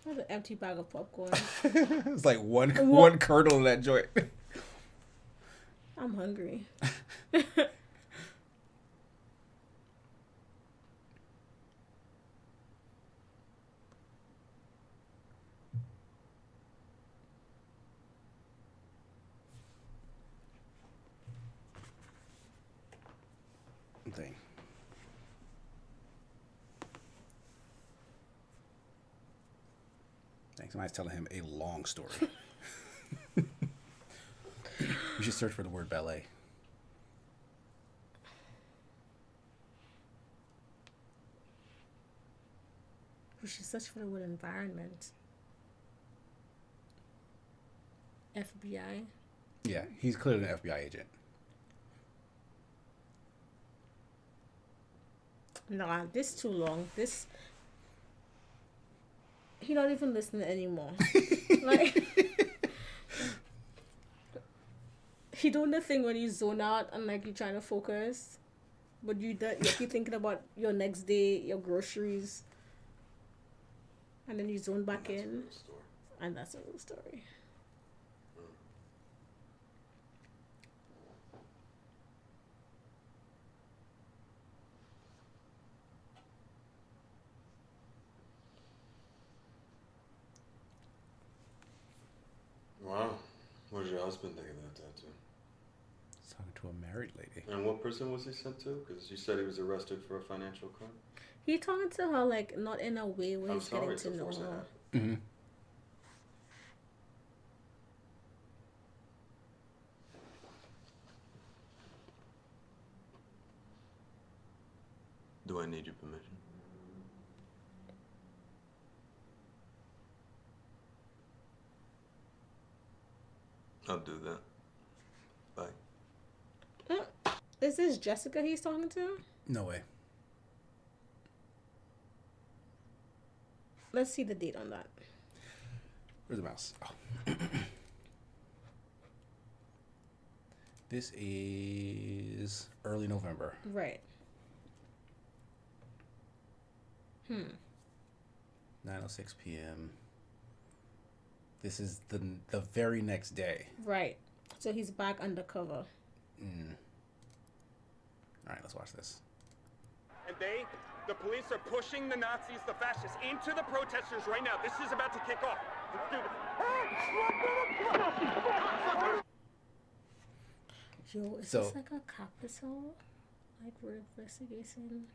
An empty bag of popcorn. It's like one kernel in that joint. I'm hungry. Thing. Thanks. Somebody's telling him a long story. You should search for the word ballet. We should search for the word environment. FBI. Yeah, he's clearly an FBI agent. Nah, this too long. This he not even listening anymore. Like he doing the thing when you zone out and like you trying to focus, but you thinking about your next day, your groceries, and then you zone back in, and that's a real story. Wow. What does your husband think of that tattoo? He's talking to a married lady. And what prison was he sent to? Because you said he was arrested for a financial crime. He talking to her like not in a way where he's getting to know her. Mm-hmm. Do I need your permission? I'll do that. Bye. Is this Jessica he's talking to? No way. Let's see the date on that. Where's the mouse? Oh. This is early November. Right. 9:06 p.m. This is the very next day. Right. So he's back undercover. All right, let's watch this. And the police are pushing the Nazis, the fascists, into the protesters right now. This is about to kick off. Let's do this. Yo, is So- this like a cop episode? Like we're investigating?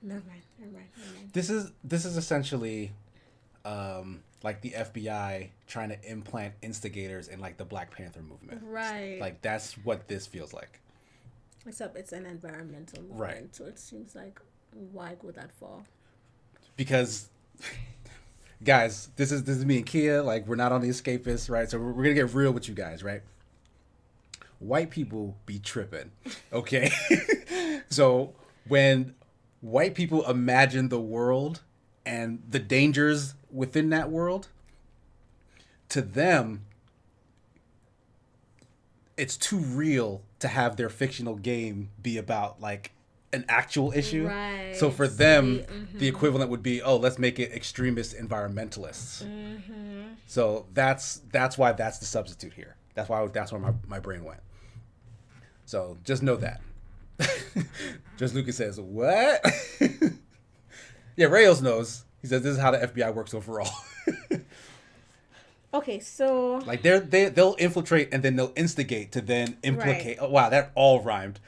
Never mind. This is essentially like the FBI trying to implant instigators in like the Black Panther movement. Right. Like that's what this feels like. Except it's an environmental movement, Right. so it seems like why go that far? Because guys, this is me and Khea, like we're not on the escapists, right? So we're gonna get real with you guys, right? White people be tripping. Okay. So when white people imagine the world and the dangers within that world, to them, it's too real to have their fictional game be about like an actual issue. Right. So for them, the equivalent would be, oh, let's make it extremist environmentalists. So that's why that's the substitute here. That's where my brain went. So just know that. Just Lucas says, what? Yeah, Rayos knows. He says this is how the FBI works overall. Okay, so Like they'll infiltrate and then they'll instigate to then implicate. Right. Oh wow, that all rhymed.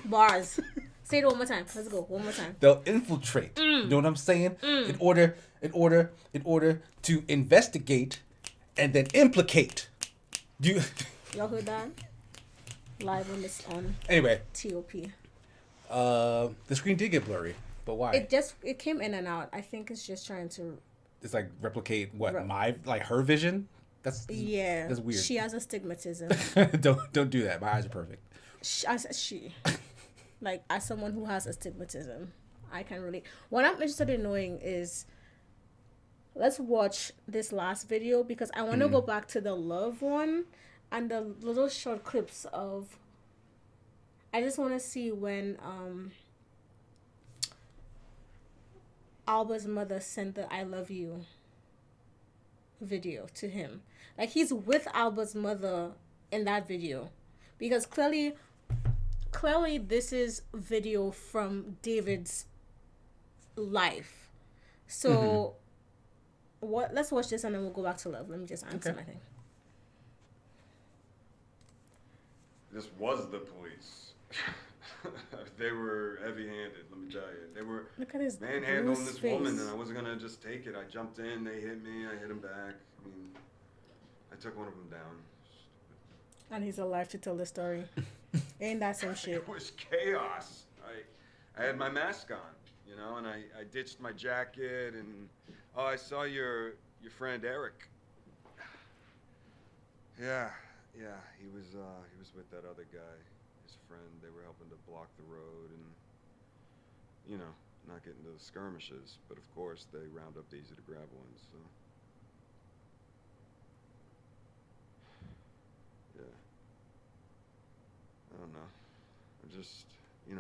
bars. Say it one more time. Let's go. One more time. They'll infiltrate. You know what I'm saying? In order to investigate and then implicate. You Y'all heard that? Live on this on anyway. TOP. The screen did get blurry, but why? It came in and out. I think it's just trying to. It's like replicate what Right. her vision. That's Yeah. weird. She has astigmatism. don't do that. My eyes are perfect. I said she. Like, as someone who has astigmatism, I can relate. What I'm interested in knowing is, let's watch this last video because I want to go back to the love one and the little short clips of. I just want to see when Alba's mother sent the "I love you" video to him. Like, he's with Alba's mother in that video, because clearly this is video from David's life. So let's watch this and then we'll go back to love. Let me just answer my thing. This was the police. They were heavy-handed, let me tell you. They were Look at his manhandling bruised this face. woman, and I wasn't gonna just take it. I jumped in, they hit me, I hit him back. I mean, I took one of them down. And he's alive to tell the story. Ain't that some shit? It was chaos. I had my mask on, you know, and I ditched my jacket, and I saw your friend Eric. Yeah, he was with that other guy, his friend. They were helping to block the road and, you know, not get into the skirmishes. But of course, they round up the easy to grab ones. So. Yeah. I don't know.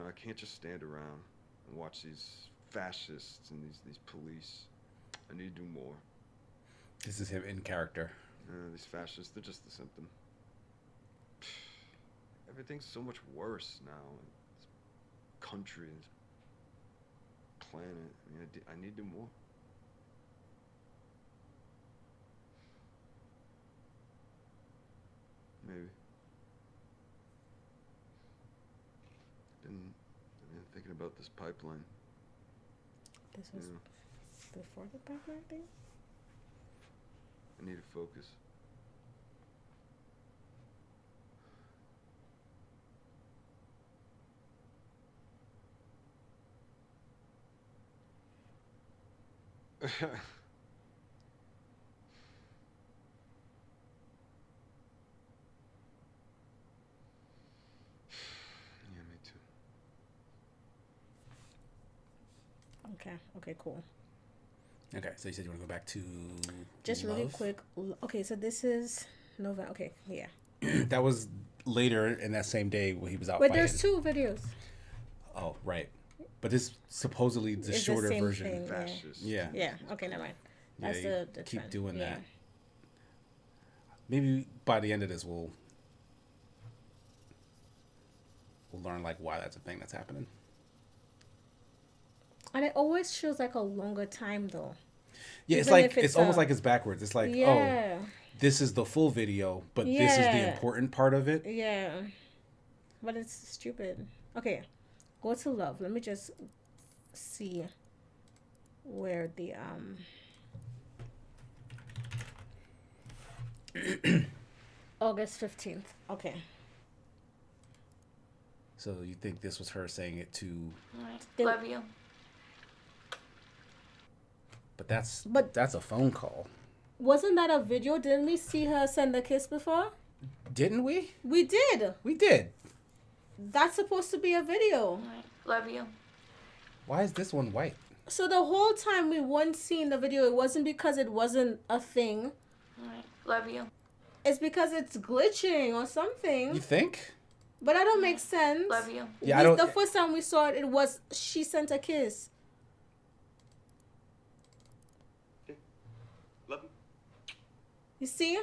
I can't just stand around and watch these fascists and these police. I need to do more. This is him in character. These fascists, they're just the symptom. Everything's so much worse now. This country, this planet. I mean, I need to do more. Maybe. I've been thinking about this pipeline. This was before the pipeline thing? I need to focus. Yeah, me too. Okay, cool. Okay, so you said you want to go back to Just love? really quick. Okay, so this is November. Okay, yeah. That was later in that same day when he was out But fighting. there's two videos. Oh, right. But this supposedly the It's shorter the same version. thing, Fascist. Yeah. Yeah. Okay, never mind. Yeah, That's you the keep trend. doing Yeah. that. Maybe by the end of this we'll learn like why that's a thing that's happening. And it always feels like a longer time though. Yeah, it's Even like if it's almost like it's backwards. It's like, yeah. oh, this is the full video, but this is the important part of it. Yeah. But it's stupid. Okay. Go to love. Let me just see where the August 15th. Okay. So you think this was her saying it to? Love you. But that's a phone call. Wasn't that a video? Didn't we see her send a kiss before? Didn't we? We did. We did. That's supposed to be a video. Love you. Why is this one white? So the whole time we weren't seeing the video, it wasn't because it wasn't a thing. Love you. It's because it's glitching or something. You think? But that don't make sense. Love you. Yeah, I don't. The first time we saw it, it was she sent a kiss. Love you. You see?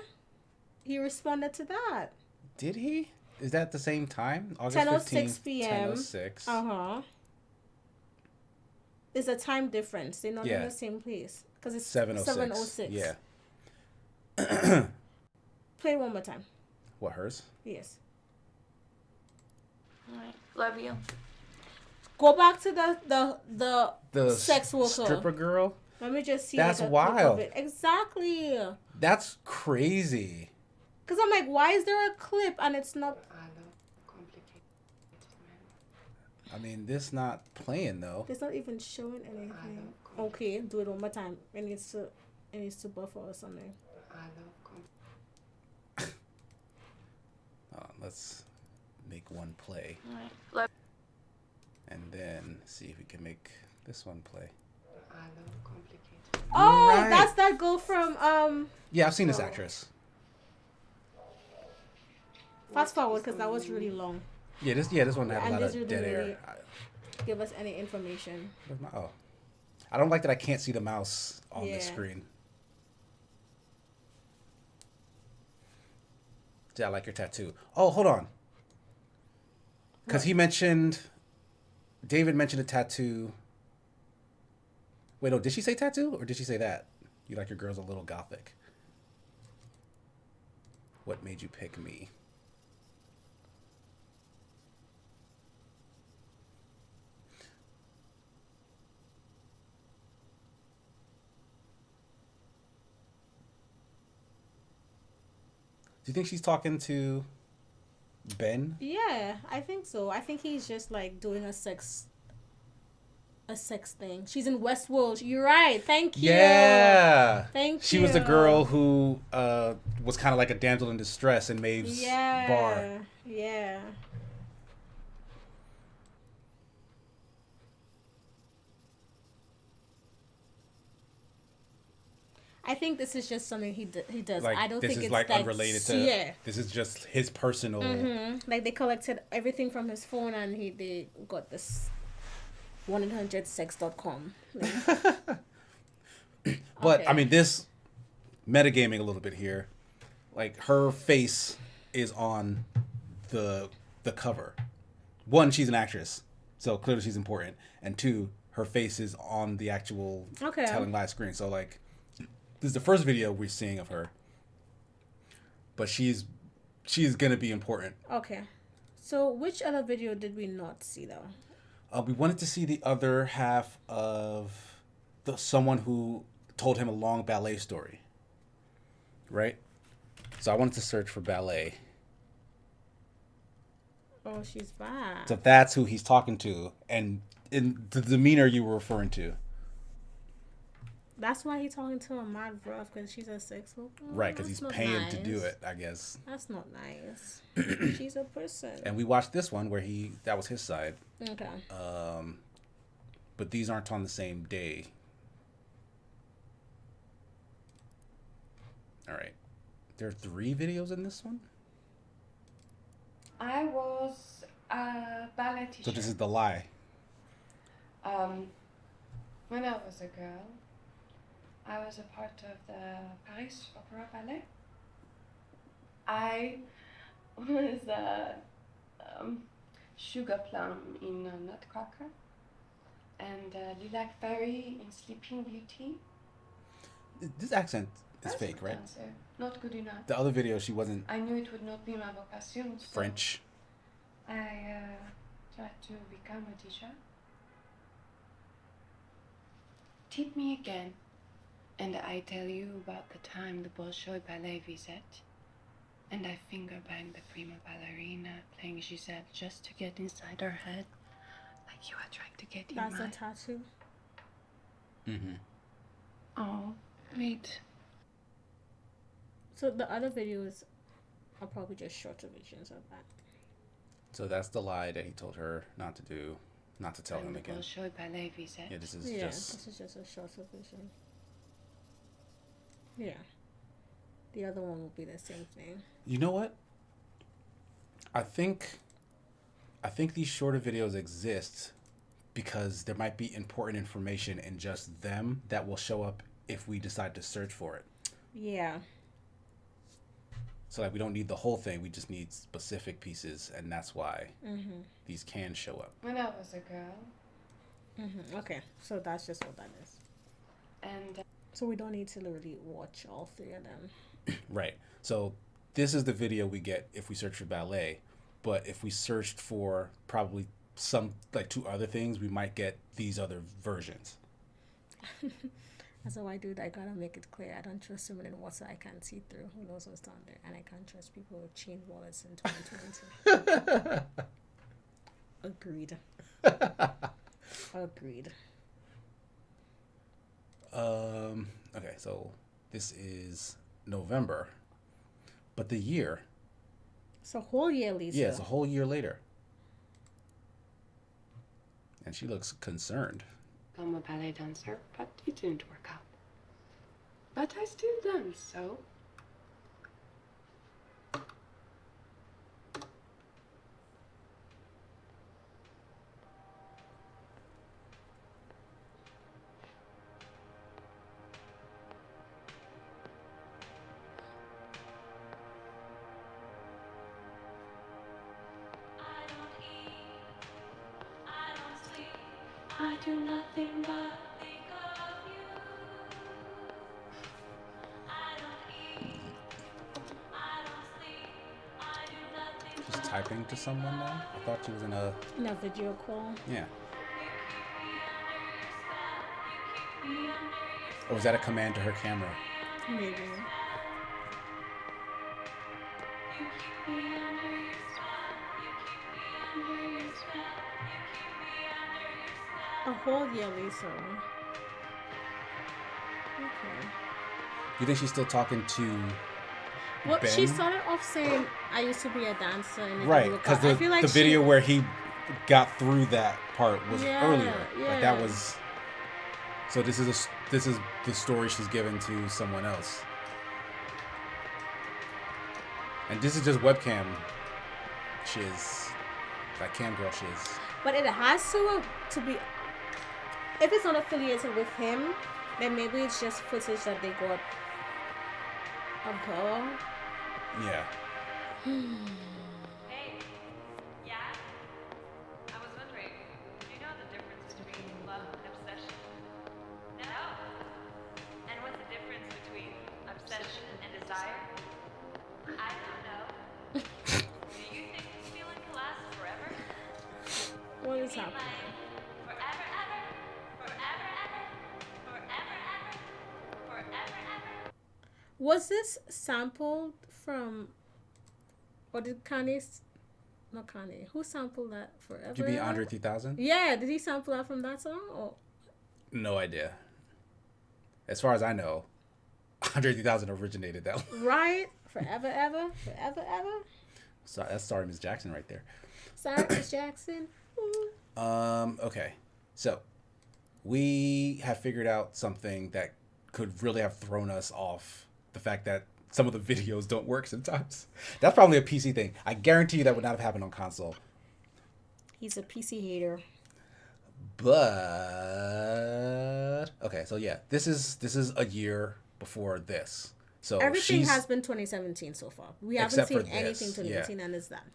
He responded to that. Did he? Is that the same time? August 10:06 15th, p.m. 10:06. Uh-huh. There's a time difference. They're not in Yeah. the same place. Because it's 7:06. 7:06. Yeah. Play it one more time. What, hers? Yes. Love you. Go back to the sex worker. Stripper girl? Let me just see. That's like, a clip of wild. it. Exactly. That's crazy. Because I'm like, why is there a clip and it's not... I mean, this not playing though. It's not even showing anything. Okay, do it one more time. It needs to buffer or something. Let's make one play. Love. And then see if we can make this one play. Oh, Right. that's that girl from Yeah, I've seen this actress. Fast forward because that was really long. Yeah, this one had a And lot this of didn't dead really air. give us any information. Where's my, oh, I don't like that I can't see the mouse on Yeah. the screen. Yeah, I like your tattoo. Oh, hold on. Because David mentioned a tattoo. Wait, no, did she say tattoo or did she say that? You like your girls a little gothic. What made you pick me? Do you think she's talking to Ben? Yeah, I think so. I think he's just like doing a sex thing. She's in Westworld. You're right. Thank you. Yeah. Thank you. She was the girl who was kind of like a damsel in distress in Maeve's bar. Yeah. I think this is just something he does. Like, I don't this think is it's like that unrelated to. Yeah. This is just his personal. Like they collected everything from his phone and they got this 1-800-sex.com. But Okay. I mean, this metagaming a little bit here. Like her face is on the cover. One, she's an actress, so clearly she's important. And two, her face is on the actual telling live screen. So like, this is the first video we're seeing of her. But she's gonna be important. Okay. So which other video did we not see though? We wanted to see the other half of someone who told him a long ballet story. Right? So I wanted to search for ballet. Oh, she's back. So that's who he's talking to, and in the demeanor you were referring to. That's why he's talking to a mad rough because she's a sex worker. Right, because That's he's not paying to do nice. it, I guess. That's not nice. She's a person. And we watched this one where that was his side. Okay. But these aren't on the same day. All right. There are 3 videos in this one? I was a ballet teacher. So this is the lie. When I was a girl, I was a part of the Paris Opera Ballet. I was a sugar plum in Nutcracker and Lilac Fairy in Sleeping Beauty. This accent is That's fake, the right? answer. Not good enough. The other video, she wasn't I knew it would not be my vocation. So French. I tried to become a teacher. Tip me again, and I tell you about the time the Bolshoi ballet visit, and I finger banged the prima ballerina playing Giselle just to get inside her head, like you are trying to get in That's mine. a tattoo. Mm-hmm. Oh, wait. So the other videos are probably just shorter versions of that. So that's the lie that he told her not to do, not to tell him again. Bolshoi ballet visit. Yeah, this is This is just a shorter version. Yeah. The other one will be the same thing. You know what? I think these shorter videos exist because there might be important information in just them that will show up if we decide to search for it. Yeah. So like we don't need the whole thing, we just need specific pieces, and that's why these can show up. When I was a girl. Okay, so that's just what that is. And so we don't need to literally watch all three of them. Right. So this is the video we get if we search for ballet, but if we searched for probably some like 2 other things, we might get these other versions. That's how I do it. I gotta make it clear. I don't trust someone in water I can't see through. Who knows what's down there? And I can't trust people with chain wallets in 2022. Agreed. Agreed. Okay, so this is November, but the year. It's a whole year, Lisa. Yeah, it's a whole year later. And she looks concerned. I'm a ballet dancer, but it didn't work out. But I still dance, so. I do nothing but think of you. I don't eat, I don't sleep, I do nothing. She's typing to someone now? I thought she was in a video call. Yeah. Or was that a command to her camera? Maybe. A whole year, Lisa. Okay. You think she's still talking to Well, Ben? she started off saying, I used to be a dancer. And Right, because the video where he got through that part was earlier. Like that was. So this is the story she's given to someone else. And this is just webcam shiz. Like cam girl shiz. But it has to be. If it's not affiliated with him, then maybe it's just footage that they got of her. Yeah. Hey, yeah? I was wondering, do you know the difference between love and obsession? No. And what's the difference between obsession and desire? I don't know. Do you think this feeling can last forever? What is happening? Forever, ever? Forever, ever? Forever, ever? Forever, ever? Was this sampled from? Or did Kanye? Not Kanye. Who sampled that Forever? Do you mean Andre 3000? Yeah. Did he sample that from that song? Or? No idea. As far as I know, Andre 3000 originated that one. Right? Forever, ever? Forever, ever? So that's Sorry Miss Jackson right there. Sorry, Miss Jackson. Okay. So we have figured out something that could really have thrown us off. The fact that some of the videos don't work sometimes. That's probably a PC thing. I guarantee you that would not have happened on console. He's a PC hater. But okay, so yeah, this is a year before this. So everything has been 2017 so far. We haven't seen anything 2018, and it's that.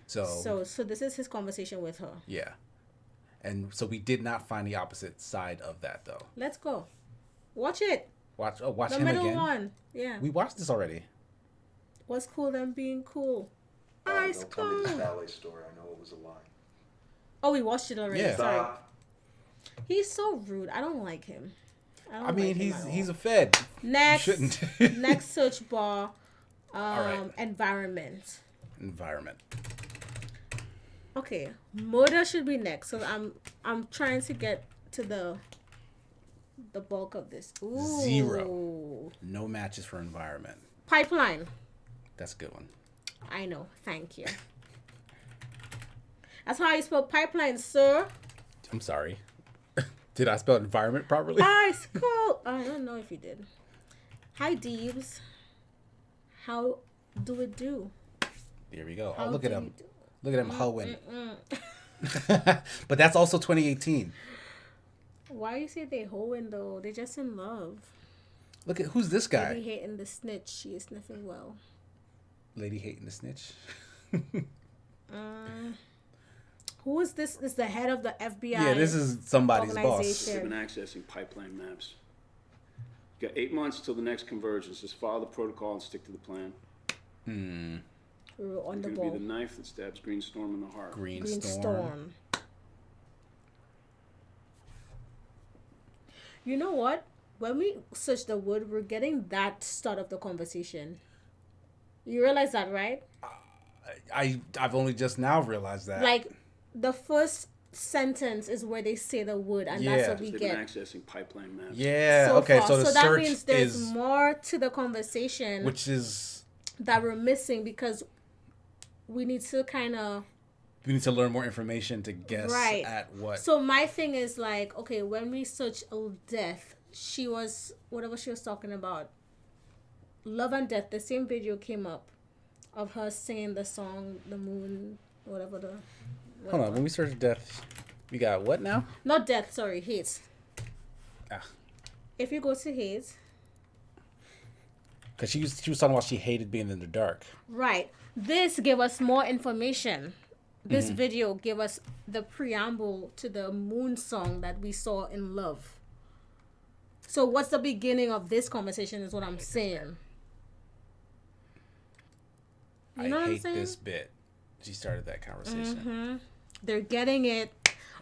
So this is his conversation with her. Yeah, and so we did not find the opposite side of that though. Let's go. Watch it. Watch The him middle again. one. Yeah. We watched this already. What's cool than being cool? Ice Don't tell me the cool. ballet story. I know it was a lie. Oh, we watched it already. Yeah. Sorry. Stop. He's so rude. I don't like him. I mean, like him at all. he's a Fed. Next. You shouldn't. Next search bar. right. Environment. Environment. Okay, murder should be next. So I'm trying to get to the bulk of this. Ooh. 0. No matches for environment. Pipeline. That's a good one. I know. Thank you. That's how you spell pipeline, sir. I'm sorry. Did I spell environment properly? Ice cold. I don't know if you did. Hi, Deebs. How do it do? Here we go. How Oh, look at do him. you do? Look at him hoeing. But that's also 2018. Why you say they hoeing though? They're just in love. Look at who's this guy? Lady hating the snitch. She is sniffing well. Lady hating the snitch. Who is this? Is the head of the FBI? Yeah, this is somebody's boss. They've been accessing pipeline maps. You got 8 months till the next convergence. Just follow the protocol and stick to the plan. We're on You're the gonna ball. be the knife that stabs Green Storm in the heart. Green Green Storm. Storm. You know what? When we search the word, we're getting that start of the conversation. You realize that, right? I've only just now realized that. Like, the first sentence is where they say the word, and that's what we They've get. been accessing pipeline maps. Yeah. So Okay. far. So the that search means there's is, more to the conversation, which is, that we're missing because we need to kind of. we need to learn more information to guess Right. at what. So my thing is like, okay, when we search death, she was whatever she was talking about. Love and Death. The same video came up of her singing the song, The Moon, whatever the. Hold on. When we search death, we got what now? Not Death. Sorry, Hate. Ah. If you go to Hate. Because she was talking about she hated being in the dark. Right. This gave us more information. This video gave us the preamble to the Moon song that we saw in Love. So what's the beginning of this conversation is what I'm saying. You know I what I'm hate saying? this bit. She started that conversation. They're getting it.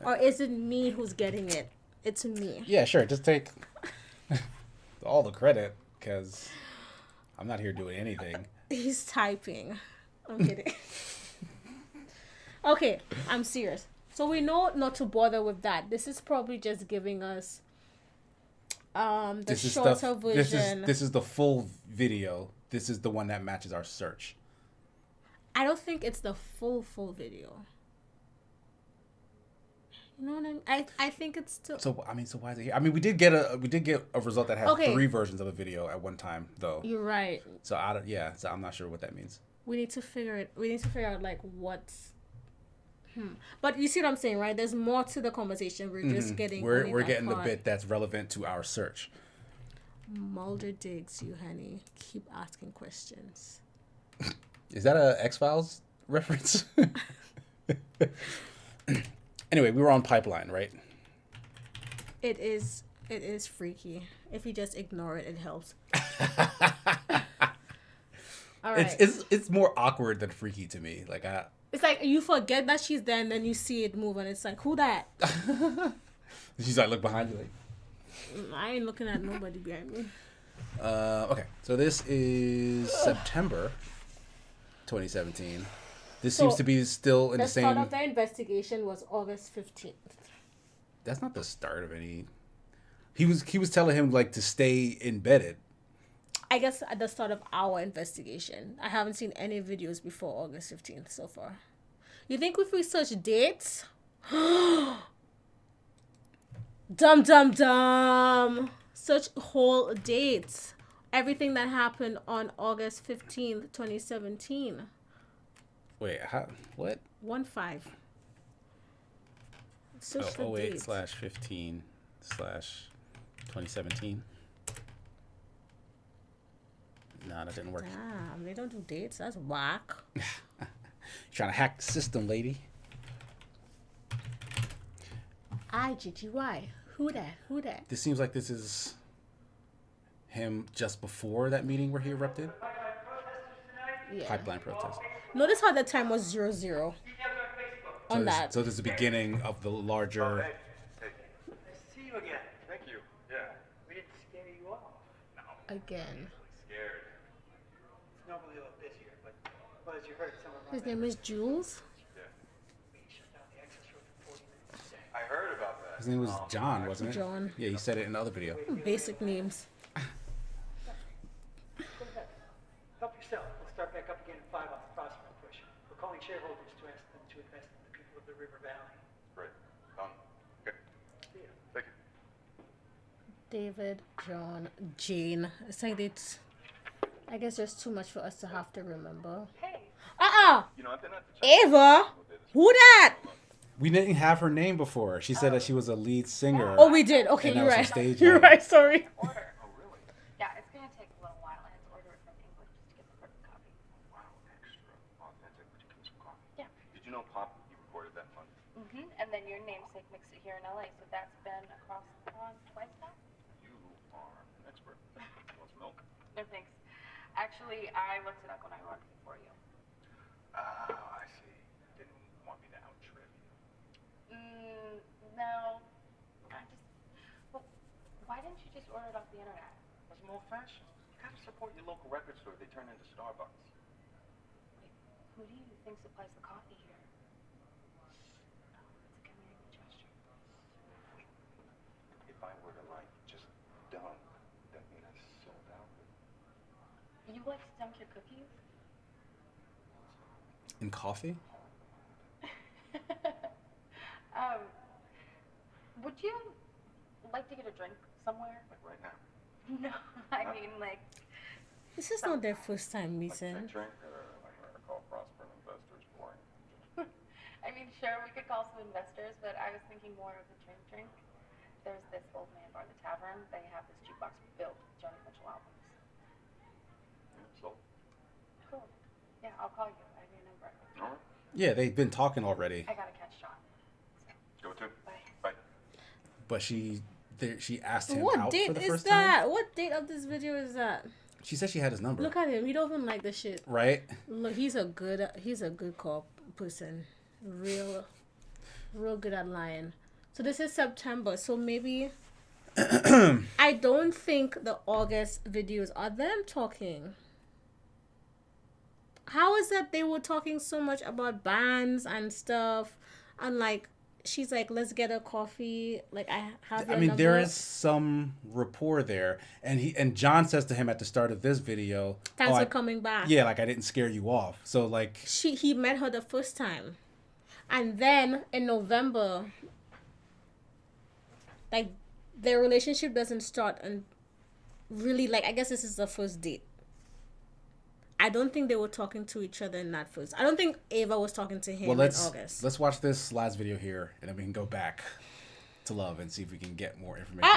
Or is it me who's getting it? It's me. Yeah, sure. Just take all the credit because I'm not here doing anything. He's typing. I'm kidding. Okay, I'm serious. So we know not to bother with that. This is probably just giving us the This is shorter version. This is the full video. This is the one that matches our search. I don't think it's the full video. You know what I mean? I think it's still. So why is it here? I mean, we did get a result that had Okay. 3 versions of a video at one time, though. You're right. So so I'm not sure what that means. We need to figure out like what's. But you see what I'm saying, right? There's more to the conversation. We're just getting. We're only that getting part. the bit that's relevant to our search. Mulder digs you, honey. Keep asking questions. Is that a X-Files reference? Anyway, we were on Pipeline, right? It is freaky. If you just ignore it, it helps. All right. It's more awkward than freaky to me. Like It's like you forget that she's there, and then you see it move, and it's like, who that? She's like, look behind you, like. I ain't looking at nobody behind me. Okay, so this is September 2017. This seems to be still in the same. The start of the investigation was August 15th. That's not the start of any. He was telling him like to stay embedded. I guess at the start of our investigation. I haven't seen any videos before August 15th so far. You think if we search dates? Dum. Search whole dates. Everything that happened on August 15th, 2017. Wait, how? What? 1-5. Search the dates. 08/15/2017. Nah, that didn't work. Damn, they don't do dates. That's whack. Trying to hack the system, lady. IGGY. Who that? This seems like this is him just before that meeting where he erupted. Yeah. Pipeline protest. Notice how the time was 0-0 on that. So this is the beginning of the larger. Nice to see you again. Thank you. Yeah. We didn't scare you off. Again. Scared. It's normally a little busier, but well, as you heard, some of our His name is Jules. we shut down the access road for 40 minutes. I heard about that. His name was John, wasn't it? John. Yeah, he said it in the other video. Basic names. Help yourself. We'll start back up again in 5 on the phosphorus push. We're calling shareholders to ask them to invest in the people of the River Valley. Great. Done. Okay. See ya. Thank you. David, John, Jane. It's like it's. I guess there's too much for us to have to remember. Hey. You know, I've been at the Ava. Who that? We didn't have her name before. She said that she was a lead singer. Oh, we did. Okay, and that you're was her right. stage You're name. right. Sorry. Order. Oh, really? Yeah, it's gonna take a little while. I had to order it from England just to get the perfect copy. Wow, extra authentic ridiculous coffee. Yeah. Did you know Pop, you recorded that fun? And then your namesake mixed it here in LA, so that's been across the pond twice now? You are an expert. Want some milk? No thanks. Actually, I looked it up when I ordered it for you. Oh, I see. Didn't want me to outtrip you. No. Well, why didn't you just order it off the internet? That's more fashion. You gotta support your local record store. They turn into Starbucks. Who do you think supplies the coffee here? It's a community gesture. If I were to, like, just dunk, that mean I sold out. You like to dunk your cookies? In coffee? Would you like to get a drink somewhere? Like right now. No, I mean like. This is not their first time meeting. Drink or like I call prospering investors boring. I mean, sure, we could call some investors, but I was thinking more of a drink. There's this old man bar, the tavern. They have this jukebox built with Joni Mitchell albums. Yeah, so. Cool. Yeah, I'll call you. I have your number. All right. Yeah, they've been talking already. I gotta catch John. Go to. Bye. Bye. But she asked him What out date for the is first that? time. What date of this video is that? She said she had his number. Look at him. He don't even like the shit. Right? Look, he's a good cop person. Real good at lying. So this is September. So maybe I don't think the August videos are them talking. How is that they were talking so much about bands and stuff, and like she's like, let's get a coffee. Like I have your number. There is some rapport there, and John says to him at the start of this video, Thanks for coming back. Yeah, like I didn't scare you off. So like he met her the first time, and then in November, like their relationship doesn't start, and really like I guess this is the first date. I don't think they were talking to each other in that first. I don't think Ava was talking to him in August. Let's watch this last video here, and then we can go back to Love and see if we can get more information.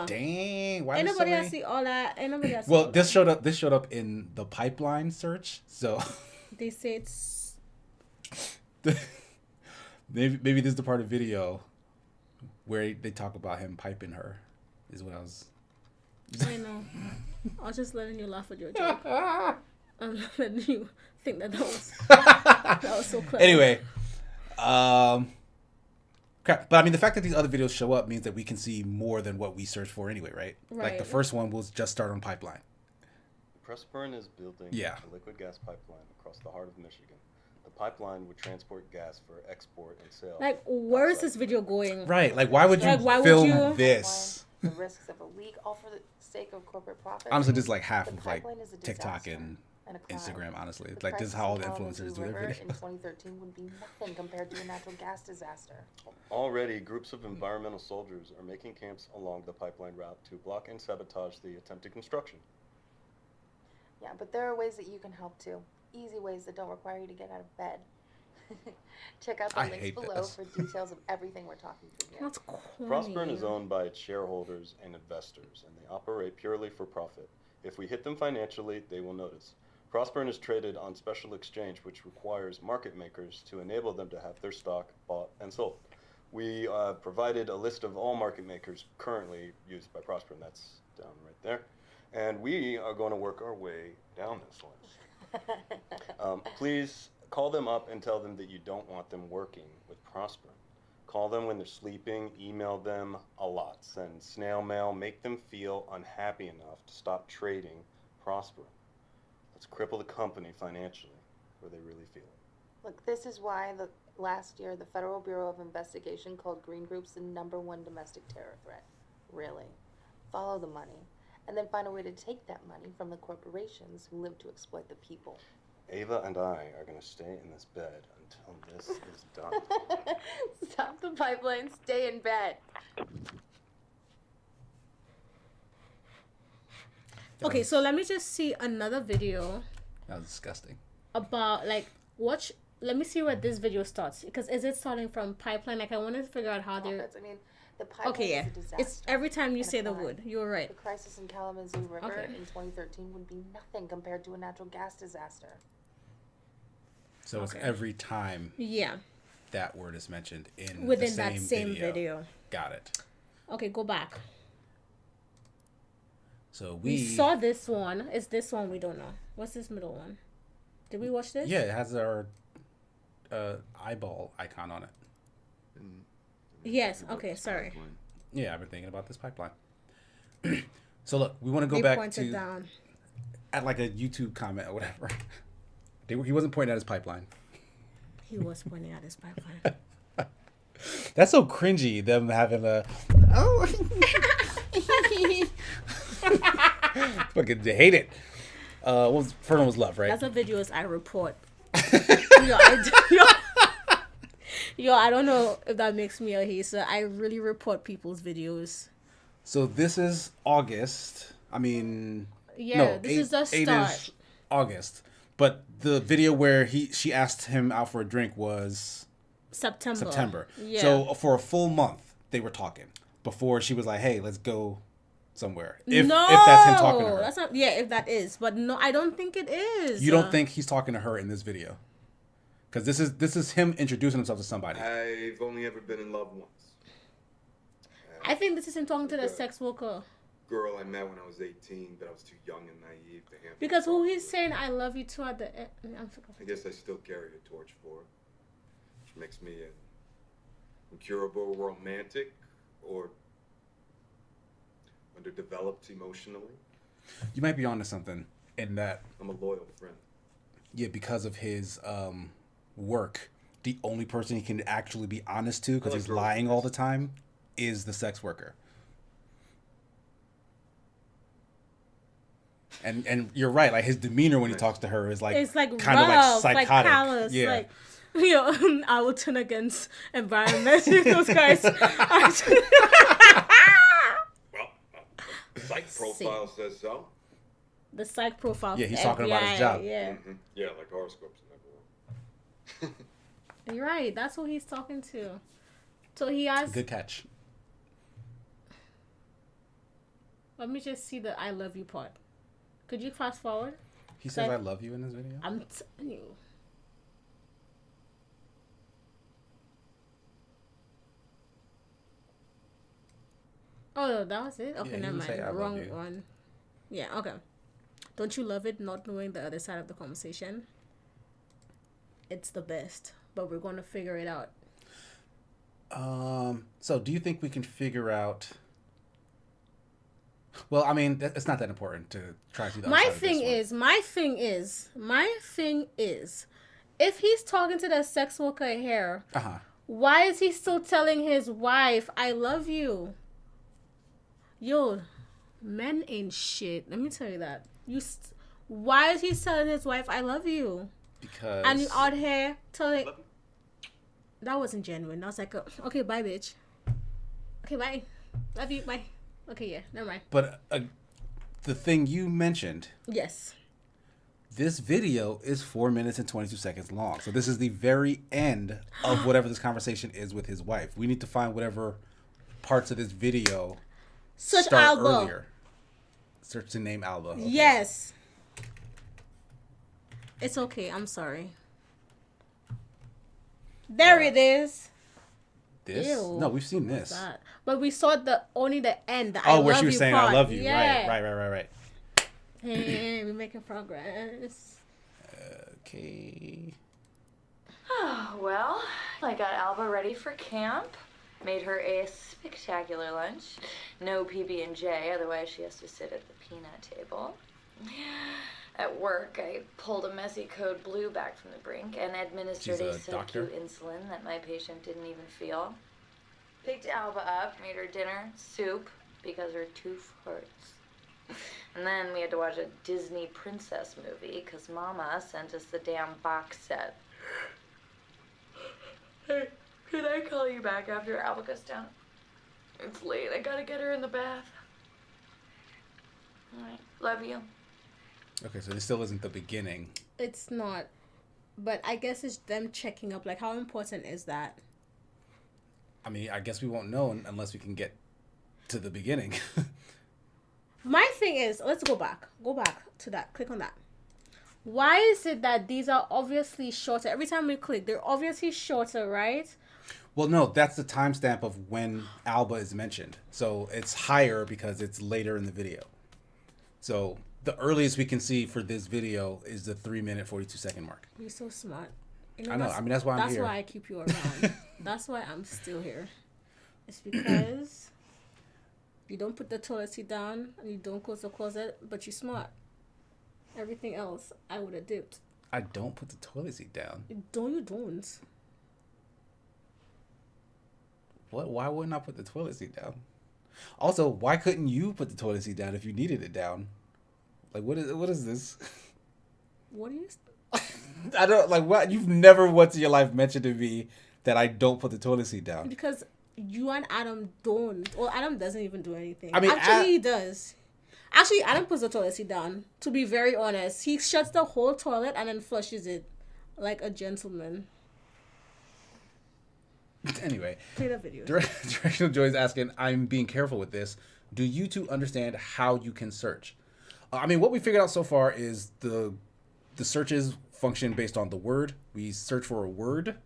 Dang, why? Ain't nobody else see all that. Ain't nobody else. Well, this showed up in the pipeline search, so they say it's maybe this is the part of video where they talk about him piping her. Is what I was. I know. I was just letting you laugh at your joke. I'm not letting you think that was so clever. Anyway, crap. But I mean, the fact that these other videos show up means that we can see more than what we searched for anyway, right? Like the first one will just start on pipeline. Pressburn is building a liquid gas pipeline across the heart of Michigan. The pipeline would transport gas for export and sale. Like, where is this video going? Right. Like, why would you film this? The risks of a leak, all for the sake of corporate profit. Honestly, this is like half of like TikTok and Instagram. Honestly, like this is how all the influencers do their videos. In 2013 would be nothing compared to a natural gas disaster. Already, groups of environmental soldiers are making camps along the pipeline route to block and sabotage the attempted construction. Yeah, but there are ways that you can help too. Easy ways that don't require you to get out of bed. Check out the links below for details of everything we're talking through here. That's corny. Pressburn is owned by its shareholders and investors, and they operate purely for profit. If we hit them financially, they will notice. Pressburn is traded on special exchange, which requires market makers to enable them to have their stock bought and sold. We provided a list of all market makers currently used by Pressburn. That's down right there. And we are going to work our way down this list. Please call them up and tell them that you don't want them working with Prosper. Call them when they're sleeping, email them a lot, send snail mail, make them feel unhappy enough to stop trading Prosper. Let's cripple the company financially where they really feel it. Look, this is why last year the Federal Bureau of Investigation called green groups the #1 domestic terror threat. Really. Follow the money, and then find a way to take that money from the corporations who live to exploit the people. Ava and I are going to stay in this bed until this is done. Stop the pipeline, stay in bed. Okay, so let me just see another video That was disgusting. about let me see where this video starts, because is it starting from pipeline? Like, I wanted to figure out how they're. I mean, the pipeline Okay, yeah. is a disaster. It's every time you and a say the crime. word. You're right. The crisis in Kalamazoo River Okay. in 2013 would be nothing compared to a natural gas disaster. So it's every time Yeah. that word is mentioned in Within the that same video. Got it. Okay, go back. So We saw this one. It's this one we don't know. What's this middle one? Did we watch this? Yeah, it has our eyeball icon on it. Yes. Okay. Sorry. Yeah, I've been thinking about this pipeline. So look, we want to go They back pointed to down. at like a YouTube comment or whatever. He wasn't pointing at his pipeline. He was pointing at his pipeline. That's so cringy. Them having a fucking hate it. First one was love, right? That's a video as I report. Yo, I don't know if that makes me a hater. I really report people's videos. So this is August. I mean, Yeah, no, this is the start. Is August. But the video where she asked him out for a drink was September. Yeah. So for a full month they were talking before she was like, "Hey, let's go somewhere." If that's him talking to her. That's not. Yeah, if that is, but no, I don't think it is. You don't think he's talking to her in this video? Because this is him introducing himself to somebody. I've only ever been in love once. I think this is him talking to the sex worker. Girl I met when I was 18, but I was too young and naive to handle. Because who he's saying "I love you" to at the end. I guess I still carry a torch for it, which makes me an incurable romantic or underdeveloped emotionally. You might be onto something in that. I'm a loyal friend. Yeah, because of his work, the only person he can actually be honest to, because he's lying all the time, is the sex worker. And you're right, like his demeanor when he talks to her is like it's like kind of rough, like psychotic. like callous, yeah. like I will turn against environment. Those guys. Psych profile says so. The psych profile. Yeah, he's talking about his job. Yeah. Mm-hmm. Yeah, like horoscopes never. You're right. That's who he's talking to. So he has. Good catch. Let me just see the "I love you" part. Could you fast forward? He says "I love you" in this video. I'm telling you. Oh, no, that was it? Okay, Yeah, he never didn't say, "I mind. love Wrong you." one. Yeah, okay. Don't you love it not knowing the other side of the conversation? It's the best, but we're going to figure it out. So do you think we can figure out? Well, I mean, it's not that important to try to see the other My side of this thing is, if he's talking to the sex worker here, one. why is he still telling his wife, "I love you"? Yo, men ain't shit. Let me tell you that. Why is he telling his wife, "I love you"? Because. And you out here telling. That wasn't genuine. That was like, okay, bye, bitch. Okay, bye. Love you, bye. Okay, yeah, never mind. But the thing you mentioned. Yes. This video is 4 minutes and 22 seconds long. So this is the very end of whatever this conversation is with his wife. We need to find whatever parts of this video Search Alba. earlier. Search the name Alba. Okay. Yes. It's okay. I'm sorry. There it is. This? Ew. No, we've seen this. But we saw only the end. The Oh, I where love she was you saying part. "I love you." Yeah. Right. Hey, we're making progress. Okay. Oh, well, I got Alba ready for camp. Made her a spectacular lunch. No PB&J, otherwise she has to sit at the peanut table. At work, I pulled a messy code blue back from the brink and administered a doctor? sub-Q insulin that my patient didn't even feel. Picked Alba up, made her dinner, soup, because her tooth hurts. And then we had to watch a Disney princess movie because Mama sent us the damn box set. Hey, can I call you back after Alba goes down? It's late. I gotta get her in the bath. All right. Love you. Okay, so this still isn't the beginning. It's not. But I guess it's them checking up. Like, how important is that? I mean, I guess we won't know unless we can get to the beginning. My thing is, let's go back. Go back to that. Click on that. Why is it that these are obviously shorter? Every time we click, they're obviously shorter, right? Well, no, that's the timestamp of when Alba is mentioned. So it's higher because it's later in the video. So the earliest we can see for this video is the 3-minute 42-second mark. You're so smart. I know. I mean, that's why I'm here. That's why I keep you around. That's why I'm still here. It's because you don't put the toilet seat down and you don't close the closet, but you're smart. Everything else, I would have dipped. I don't put the toilet seat down. You don't. What? Why wouldn't I put the toilet seat down? Also, why couldn't you put the toilet seat down if you needed it down? Like, what is this? What are you... I don't, like, what? You've never once in your life mentioned to me that I don't put the toilet seat down. Because you and Adam don't. Well, Adam doesn't even do anything. I mean, actually, he does. Actually, Adam puts the toilet seat down, to be very honest. He shuts the whole toilet and then flushes it like a gentleman. Anyway. Play the video. Directional Joy is asking, I'm being careful with this. Do you two understand how you can search? I mean, what we figured out so far is the searches function based on the word. We search for a word,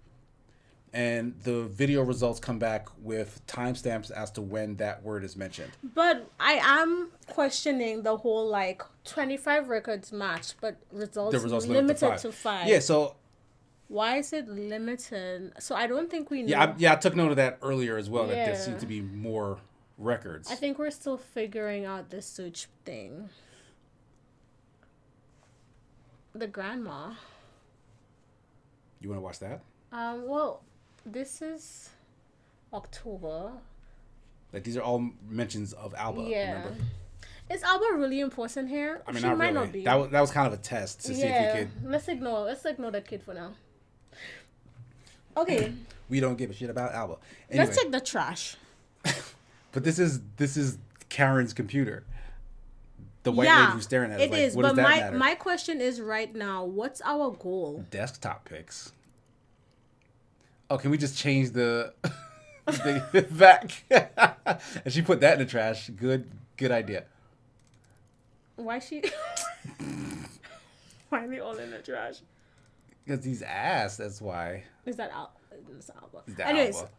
and the video results come back with timestamps as to when that word is mentioned. But I am questioning the whole, like, 25 records match, but results limited to 5. Yeah, so... Why is it limited? So I don't think we know. Yeah, I took note of that earlier as well, that there seemed to be more records. I think we're still figuring out this search thing. The grandma. You want to watch that? Well, this is October. Like, these are all mentions of Alba, remember? Is Alba really important here? I mean, she not might really. not be. That was kind of a test to see if we could... Let's ignore that kid for now. Okay. We don't give a shit about Alba. Anyway, let's take the trash. But this is Karen's computer. The white lady who's staring at us. It is, what does but that matter? my question is right now, what's our goal? Desktop pics. Oh, can we just change the back? And she put that in the trash. Good idea. Why are they all in the trash? Because he's ass, that's why. Is that Alba? Anyways, Alba.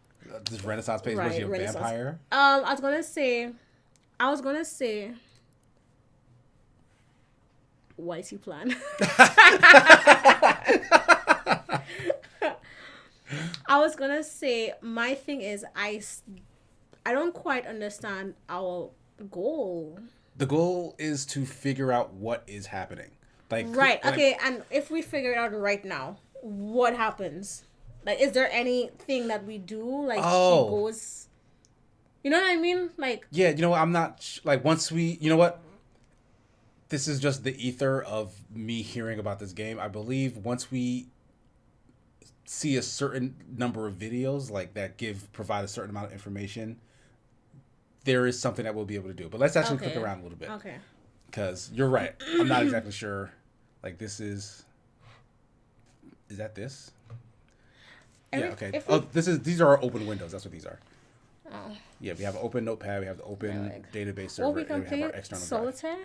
This Renaissance page, was he a vampire? I was gonna say Whitey plan. I was gonna say, my thing is, I don't quite understand our goal. The goal is to figure out what is happening. Okay, and if we figure it out right now, what happens? Like, is there anything that we do? Like, she goes... You know what I mean? Like... Yeah, you know what? I'm not... Like, once we... You know what? This is just the ether of me hearing about this game. I believe once we see a certain number of videos, like, that provide a certain amount of information, there is something that we'll be able to do. But let's actually click around a little bit. Okay. Because you're right. I'm not exactly sure. Like, this is... Is that this? Yeah, okay. These are our open windows. That's what these are. Oh. Yeah, we have an open notepad. We have the open database server. We can play our external solitaire.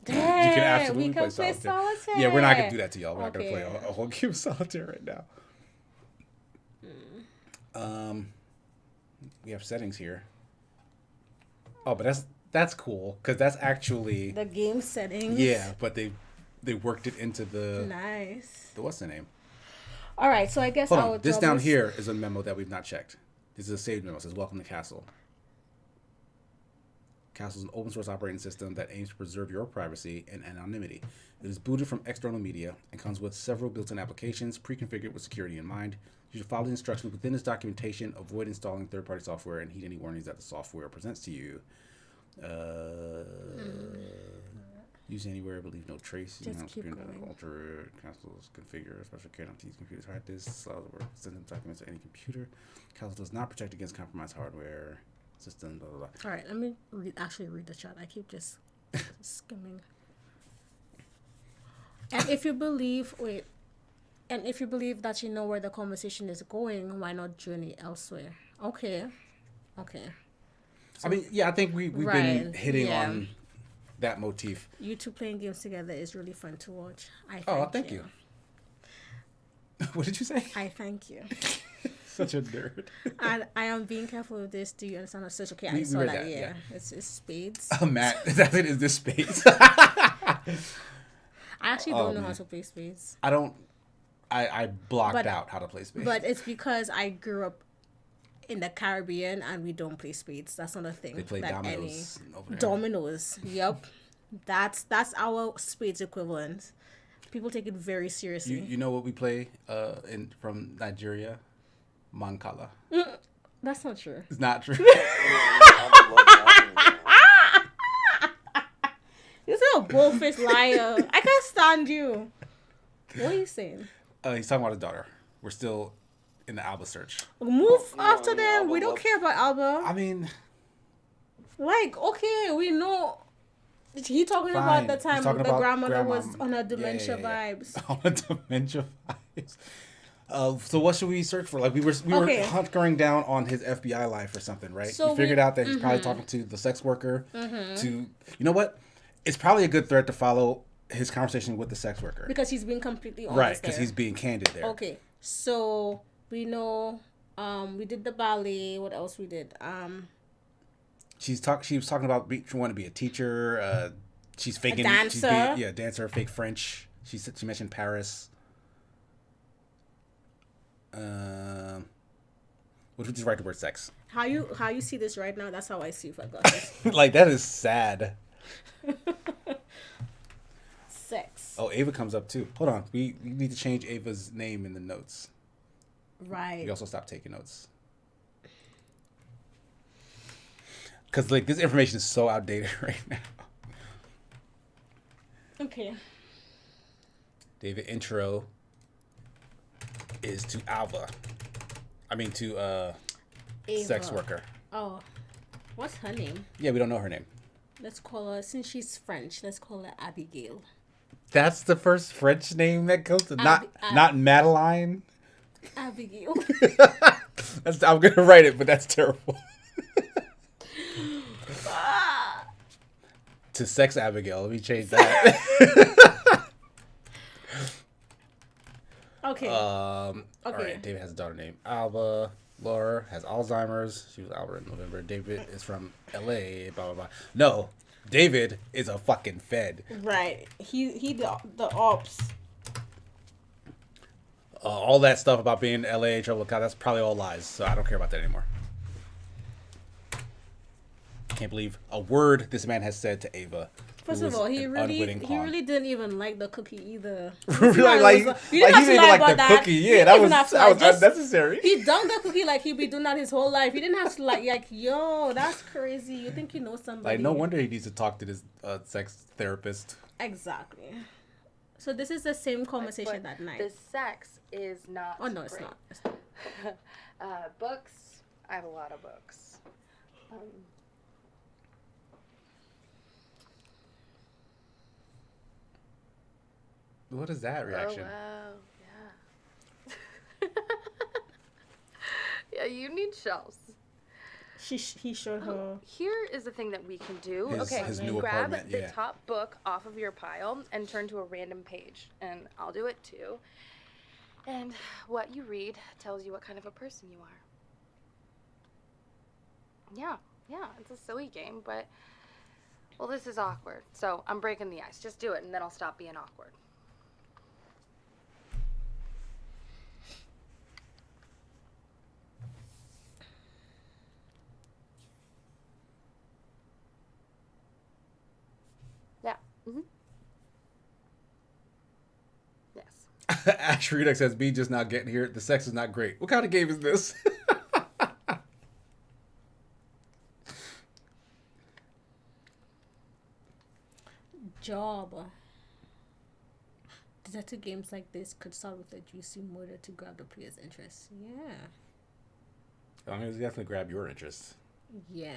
You can absolutely play solitaire. Yeah, we're not going to do that to y'all. We're not going to play a whole game of solitaire right now. We have settings here. Oh, but That's cool because that's actually the game settings. Yeah, but they worked it into the nice. The what's the name? All right, so I guess Hold our on. This job down is- here is a memo that we've not checked. This is a saved memo. It says, "Welcome to Castle." Castle is an open source operating system that aims to preserve your privacy and anonymity. It is booted from external media and comes with several built-in applications pre-configured with security in mind. You should follow the instructions within this documentation. Avoid installing third-party software and heed any warnings that the software presents to you. Use anywhere, but leave no trace. Just keep going. Alter Castle's configure special care on these computers. Hard disks allow the work send them documents to any computer. Castle does not protect against compromised hardware. System, blah, blah, blah. All right, let me actually read the chat. I keep just skimming. And if you believe that you know where the conversation is going, why not journey elsewhere? Okay. I mean, yeah, I think we've been hitting on that motif. You two playing games together is really fun to watch. Thank you. What did you say? I thank you. Such a nerd. And I am being careful with this. Do you understand? It's okay. I We saw read that. that, Yeah. yeah. It's spades. Oh, Matt, that's it. Is this spades? I actually don't know how to play spades. I blocked out how to play spades. But it's because I grew up in the Caribbean and we don't play spades. That's not a thing. They play dominoes over there. Dominoes. Yep. That's our spades equivalent. People take it very seriously. You know what we play from Nigeria? Mancala. That's not true. It's not true. You're a bullfish liar. I can't stand you. What are you saying? He's talking about his daughter. We're still in the Alba search. Move after them. We don't care about Alba. I mean, okay, we know. He talking Fine. about the time He's talking the about grandmother was grandma. on her dementia Yeah. vibes. On a dementia vibes. So what should we search for? Like we were Okay. hunkering down on his FBI life or something, right? So we figured out that he's Mm-hmm. probably talking to the sex worker. To you know what? It's probably a good thread to follow his conversation with the sex worker. Because he's being completely honest. Right, because there. he's being candid there. Okay, so we know we did the ballet. What else we did? She was talking about she wanted to be a teacher. She's faking dancer. She's dancer, fake French. She mentioned Paris. What if we just write the word sex? How you see this right now? That's how I see it. Like that is sad. Sex. Oh, Ava comes up too. Hold on, we need to change Ava's name in the notes. Right. We also stopped taking notes. Because like this information is so outdated right now. Okay. David intro is to Alva. I mean to Ava. sex worker. Oh, what's her name? Yeah, we don't know her name. Let's call her, since she's French, let's call her Abigail. That's the first French name that comes to not Madeline. Abigail. I'm gonna write it, but that's terrible. To sex Abigail. Let me change that. Okay. All right. David has a daughter named Alba. Laura has Alzheimer's. She was Alba in November. David is from LA. Blah blah blah. No, David is a fucking Fed. Right. He the ops. All that stuff about being in LA, trouble, that's probably all lies. So I don't care about that anymore. Can't believe a word this man has said to Ava. First of all, he really didn't even like the cookie either. He didn't even like the cookie. Yeah, that was unnecessary. He dunked the cookie like he'd be doing that his whole life. He didn't have to like yo, that's crazy. You think you know somebody? Like no wonder he needs to talk to this sex therapist. Exactly. So this is the same conversation that night. The sex is not. Oh no, it's great. not. It's not. Books. I have a lot of books. What is that reaction? Oh wow, yeah. Yeah, you need shelves. He showed her. Here is the thing that we can do. His new grab apartment, the yeah. top book off of your pile and turn to a random page, and I'll do it too. And what you read tells you what kind of a person you are. Yeah, it's a silly game, but Well, this is awkward, so I'm breaking the ice. Just do it, and then I'll stop being awkward. Yeah. Mm-hmm. Yes. Ash Redux says, B just not getting here. The sex is not great. What kind of game is this? Job. Detective games like this could start with a juicy murder to grab the player's interest. Yeah. I mean, it's definitely grab your interest. Yeah.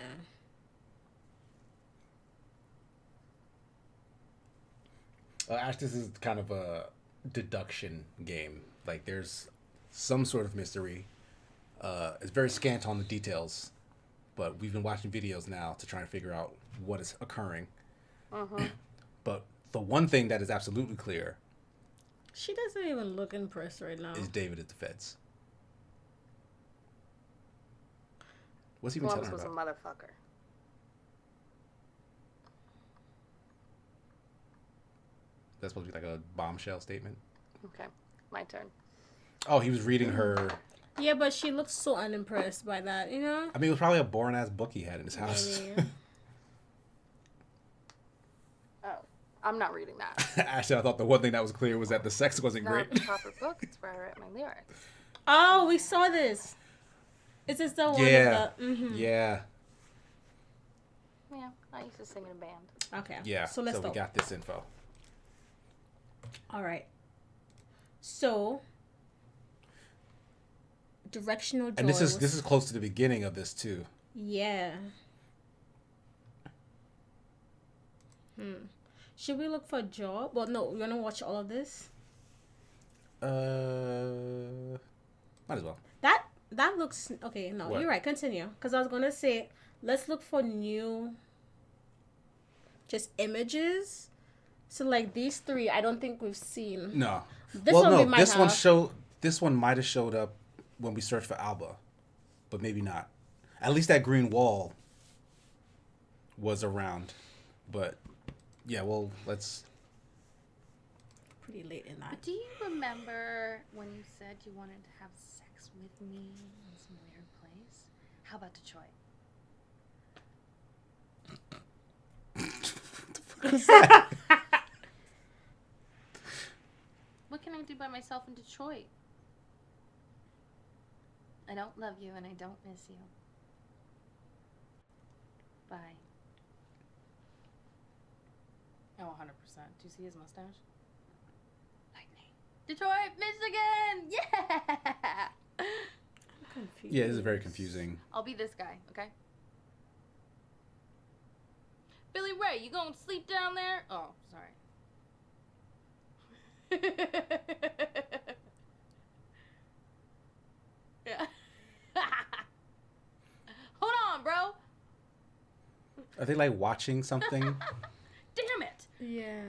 Ash, this is kind of a deduction game. Like, there's some sort of mystery. It's very scant on the details, but we've been watching videos now to try and figure out what is occurring. But the one thing that is absolutely clear She doesn't even look impressed right now. is David at the feds. What's he even telling Columbus her was a about? motherfucker. That's supposed to be like a bombshell statement. Okay, my turn. Oh, he was reading her. Yeah, but she looks so unimpressed by that, you know? I mean, it was probably a boring ass book he had in his house. Maybe. Oh, I'm not reading that. Actually, I thought the one thing that was clear was that the sex wasn't Not great. the proper book. It's where I write my lyrics. Oh, we saw this. Is this the one? Yeah. Of the, mm-hmm. Yeah. Yeah, I used to sing in a band. Okay. Yeah. So let's we go. got this info. All right. So, directional joy. And this is close to the beginning of this too. Yeah. Should we look for a job? Well, no, we're gonna watch all of this. Might as well. That looks okay. No, What? you're right. Continue, because I was gonna say let's look for new, just images. So like these three, I don't think we've seen. No. This well, one no. we might have. This one might have showed up when we searched for Alba, but maybe not. At least that green wall was around, but yeah. Well, let's. Pretty late in that. Do you remember when you said you wanted to have sex with me in some weird place? How about Detroit? What is that? What can I do by myself in Detroit? I don't love you and I don't miss you. Bye. Oh, 100%. Do you see his mustache? Lightning. Detroit, Michigan! Yeah! I'm confused. Yeah, this is very confusing. I'll be this guy, okay? Billy Ray, you gonna sleep down there? Oh, sorry. Yeah. Hold on, bro. Are they like watching something? Damn it. Yeah.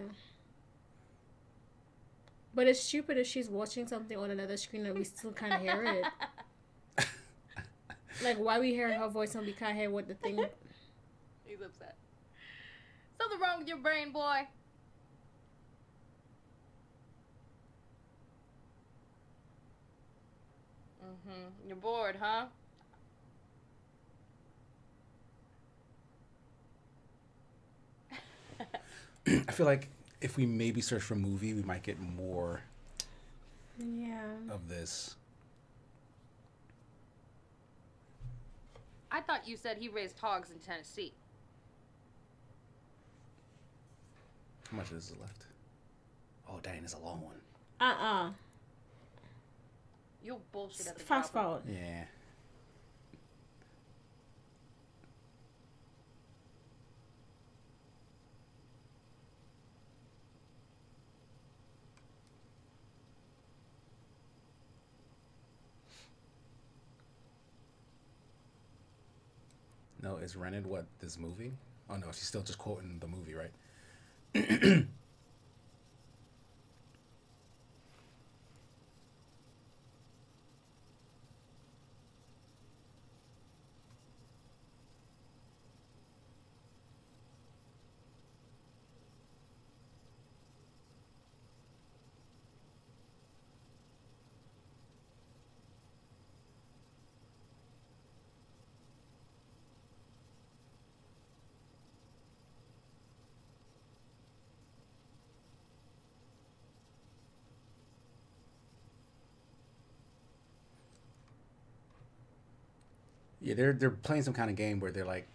But it's stupid if she's watching something on another screen and we still can't hear it. Like, why we hear her voice and we can't hear what the thing... He's upset. Something wrong with your brain, boy. You're bored, huh? I feel like if we maybe search for movie, we might get more of this. I thought you said he raised hogs in Tennessee. How much of this is left? Oh, dang, it's a long one. You'll bullshit at the Fast top. forward. Yeah. No, is rented what, this movie? Oh no, she's still just quoting the movie, right? Yeah, they're playing some kind of game where they're like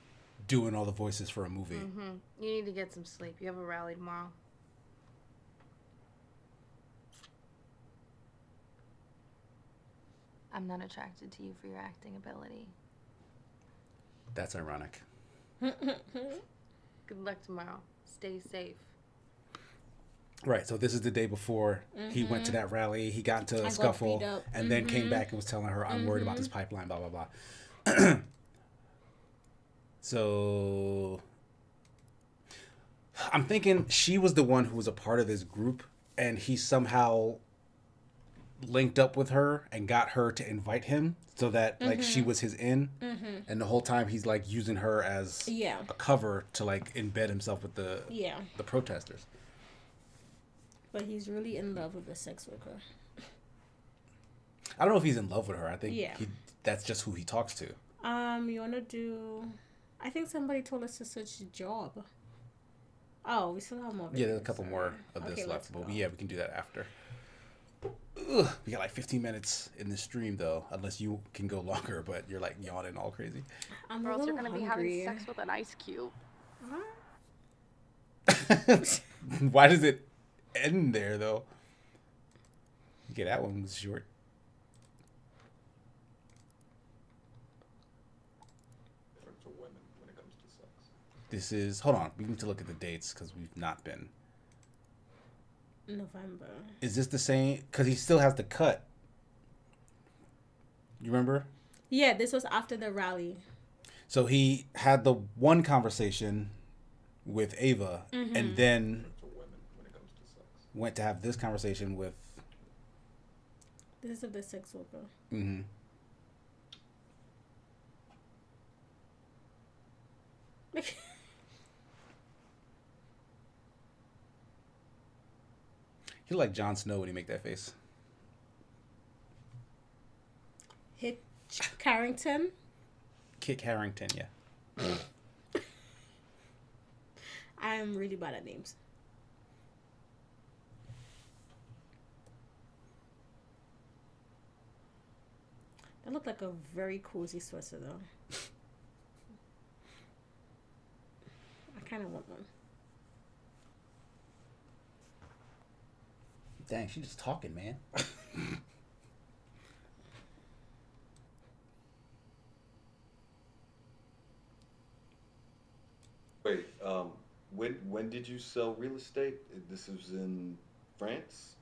doing all the voices for a movie. Mm-hmm. You need to get some sleep. You have a rally tomorrow. I'm not attracted to you for your acting ability. That's ironic. Good luck tomorrow. Stay safe. Right, so this is the day before he went to that rally. He got into a scuffle and then came back and was telling her, I'm worried about this pipeline, blah, blah, blah. So I'm thinking she was the one who was a part of this group, and he somehow linked up with her and got her to invite him so that like she was his in, and the whole time he's like using her as a cover to like embed himself with the protesters. But he's really in love with the sex worker. I don't know if he's in love with her. I think that's just who he talks to. You wanna do? I think somebody told us to search a job. Oh, we still have more. Yeah, there's a couple more of this left, but we can do that after. Ugh, we got like 15 minutes in the stream though, unless you can go longer, but you're like yawning all crazy. I'm or else you're gonna hungry. be having sex with an ice cube. Why does it end there though? Yeah, that one was short. For women when it comes to sex. This is, hold on, we need to look at the dates because we've not been. November. Is this the same? Because he still has the cut. You remember? Yeah, this was after the rally. So he had the one conversation with Ava, and then went to have this conversation with. This is of the sex worker. He like Jon Snow when he make that face. Hitch Carrington. Kit Harington, yeah. I am really bad at names. That looked like a very cozy sweater though. I kind of want one. Dang, she's just talking, man. Wait, when did you sell real estate? This was in France?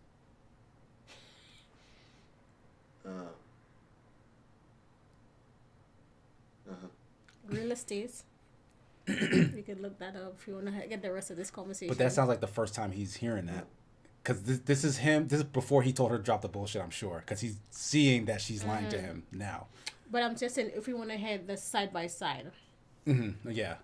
Real estate. You could look that up if you want to get the rest of this conversation. But that sounds like the first time he's hearing that. Because this is him. This is before he told her to drop the bullshit, I'm sure. Because he's seeing that she's lying to him now. But I'm just saying, if we want to head the side by side. Yeah.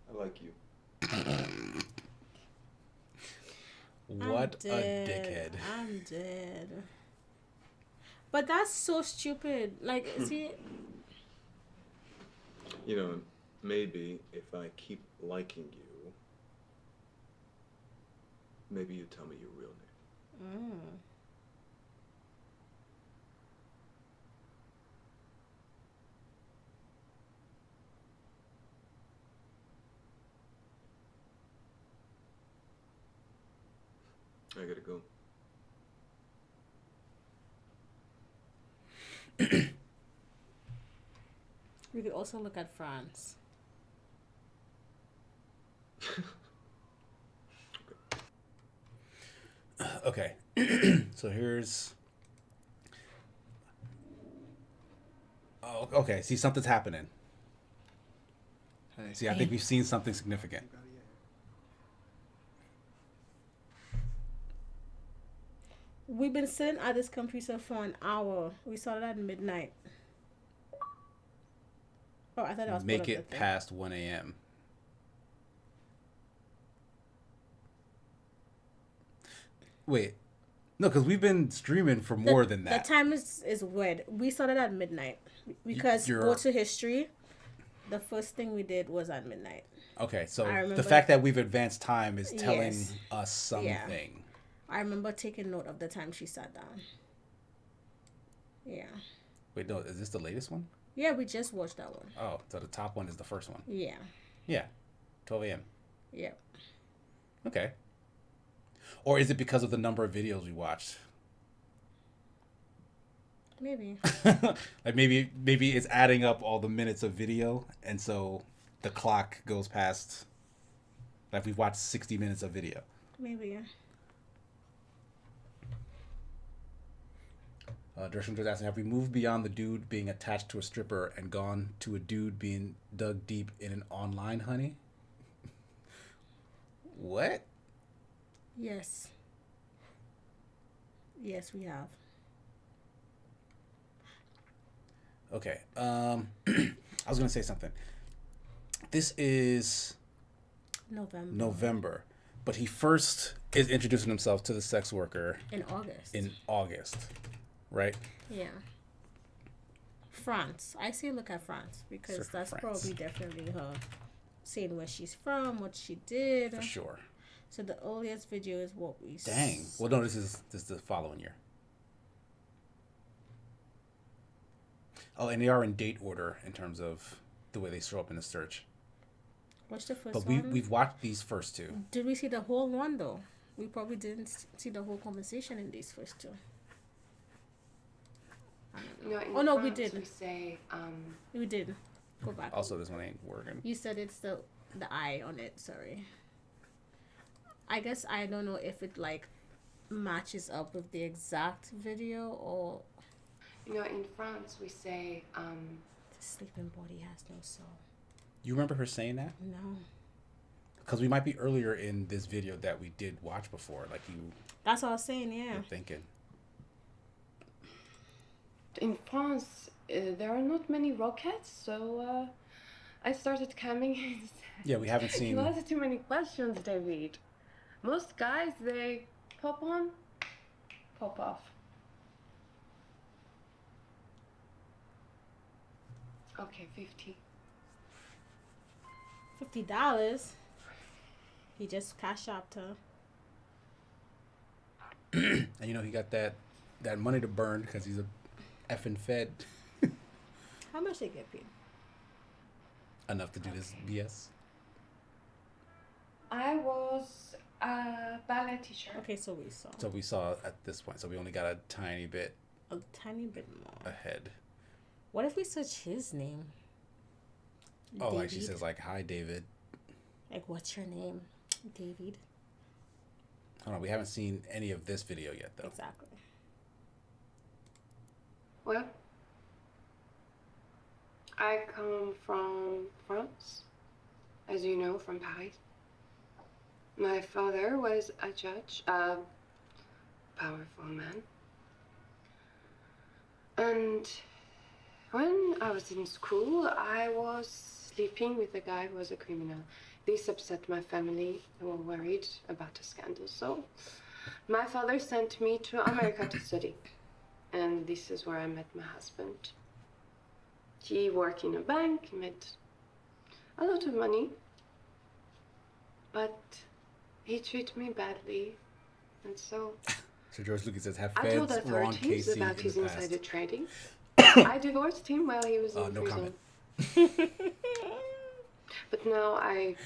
I like you. What a dickhead. I'm dead. But that's so stupid. Like, is he... You know, maybe if I keep liking you, maybe you tell me your real name. I gotta go. We could also look at France. Okay. So here's... Oh, okay. See, something's happening. See, I think we've seen something significant. We've been sitting at this computer for an hour. We started at midnight. Oh, I thought that was Make it past 1 a.m. Wait. No, because we've been streaming for more than that. The time is weird. We started at midnight. Because go to history. The first thing we did was at midnight. Okay, so I remember the fact that we've advanced time is telling Yes. us something. I remember taking note of the time she sat down. Yeah. Wait, no, is this the latest one? Yeah, we just watched that one. Oh, so the top one is the first one. Yeah. Yeah, 12 a.m. Yeah. Okay. Or is it because of the number of videos we watched? Maybe. Like maybe it's adding up all the minutes of video, and so the clock goes past. Like we've watched 60 minutes of video. Maybe. Dersham was asking, have we moved beyond the dude being attached to a stripper and gone to a dude being dug deep in an online honey? What? Yes. Yes, we have. Okay. I was gonna say something. This is November, but he first is introducing himself to the sex worker in August. Right? Yeah. France. I say look at France because Surf that's France. probably definitely her saying where she's from, what she did. For sure. So the earliest video is what we Dang. Well, no, this is the following year. Oh, and they are in date order in terms of the way they show up in the search. What's the first but one? we've watched these first two. Did we see the whole one though? We probably didn't see the whole conversation in these first two. No, no, we did. We say, we did. Go back. Also, this one ain't working. You said it's the eye on it. Sorry. I guess I don't know if it like matches up with the exact video or. In France we say, the sleeping body has no soul. You remember her saying that? No. Because we might be earlier in this video that we did watch before. Like you. That's what I was saying. Yeah. You're thinking. In France, there are not many rockets, so I started coming. Yeah, we haven't seen. You asked too many questions, David. Most guys, they pop on, pop off. Okay, 50. $50. He just cash out her. And he got that money to burn because he's a effing Fed. How much they get paid? Enough to do this BS. I was a ballet teacher. Okay, so we saw. So we saw at this point. So we only got a tiny bit. A tiny bit more. Ahead. What if we search his name? Oh, David? Like she says, like, hi, David. Like, what's your name? David. Hold on, we haven't seen any of this video yet, though. Exactly. Well, I come from France, as you know, from Paris. My father was a judge, a powerful man. And when I was in school, I was sleeping with a guy who was a criminal. This upset my family. They were worried about a scandal. So my father sent me to America to study. And this is where I met my husband. He worked in a bank, he made a lot of money. But he treated me badly. And so George Lucas says, have I told feds wrong authorities Casey about in his the past. insider trading. I divorced him while he was in No prison. comment. But now I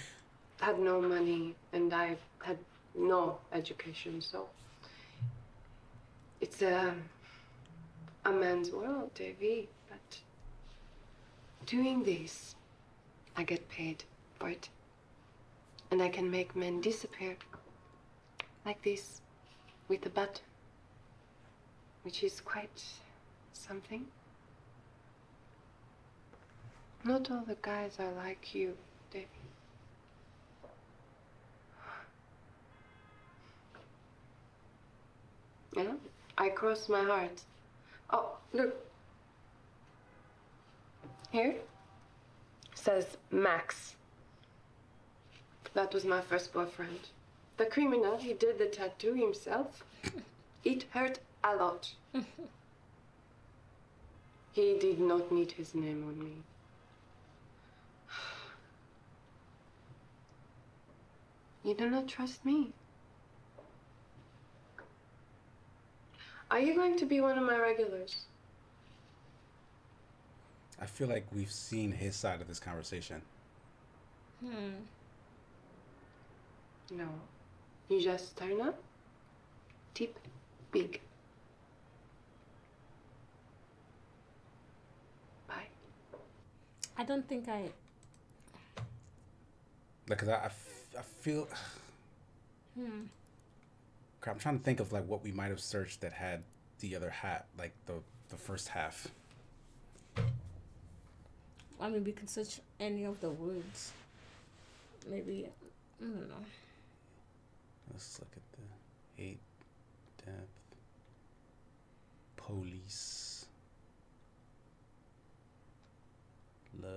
had no money and I had no education, so it's a man's world, Davy. But doing this, I get paid for it, and I can make men disappear like this with a button, which is quite something. Not all the guys are like you, Davy. Yeah, I cross my heart. Oh, look. Here says Max. That was my first boyfriend. The criminal, he did the tattoo himself. It hurt a lot. He did not need his name on me. You do not trust me. Are you going to be one of my regulars? I feel like we've seen his side of this conversation. No. You just turn up, tip big. Bye. I don't think I. Like, cause I feel. Crap, I'm trying to think of like what we might have searched that had the other hat, like the first half. I mean, we can search any of the words. Maybe, I don't know. Let's look at the hate, death, police, love.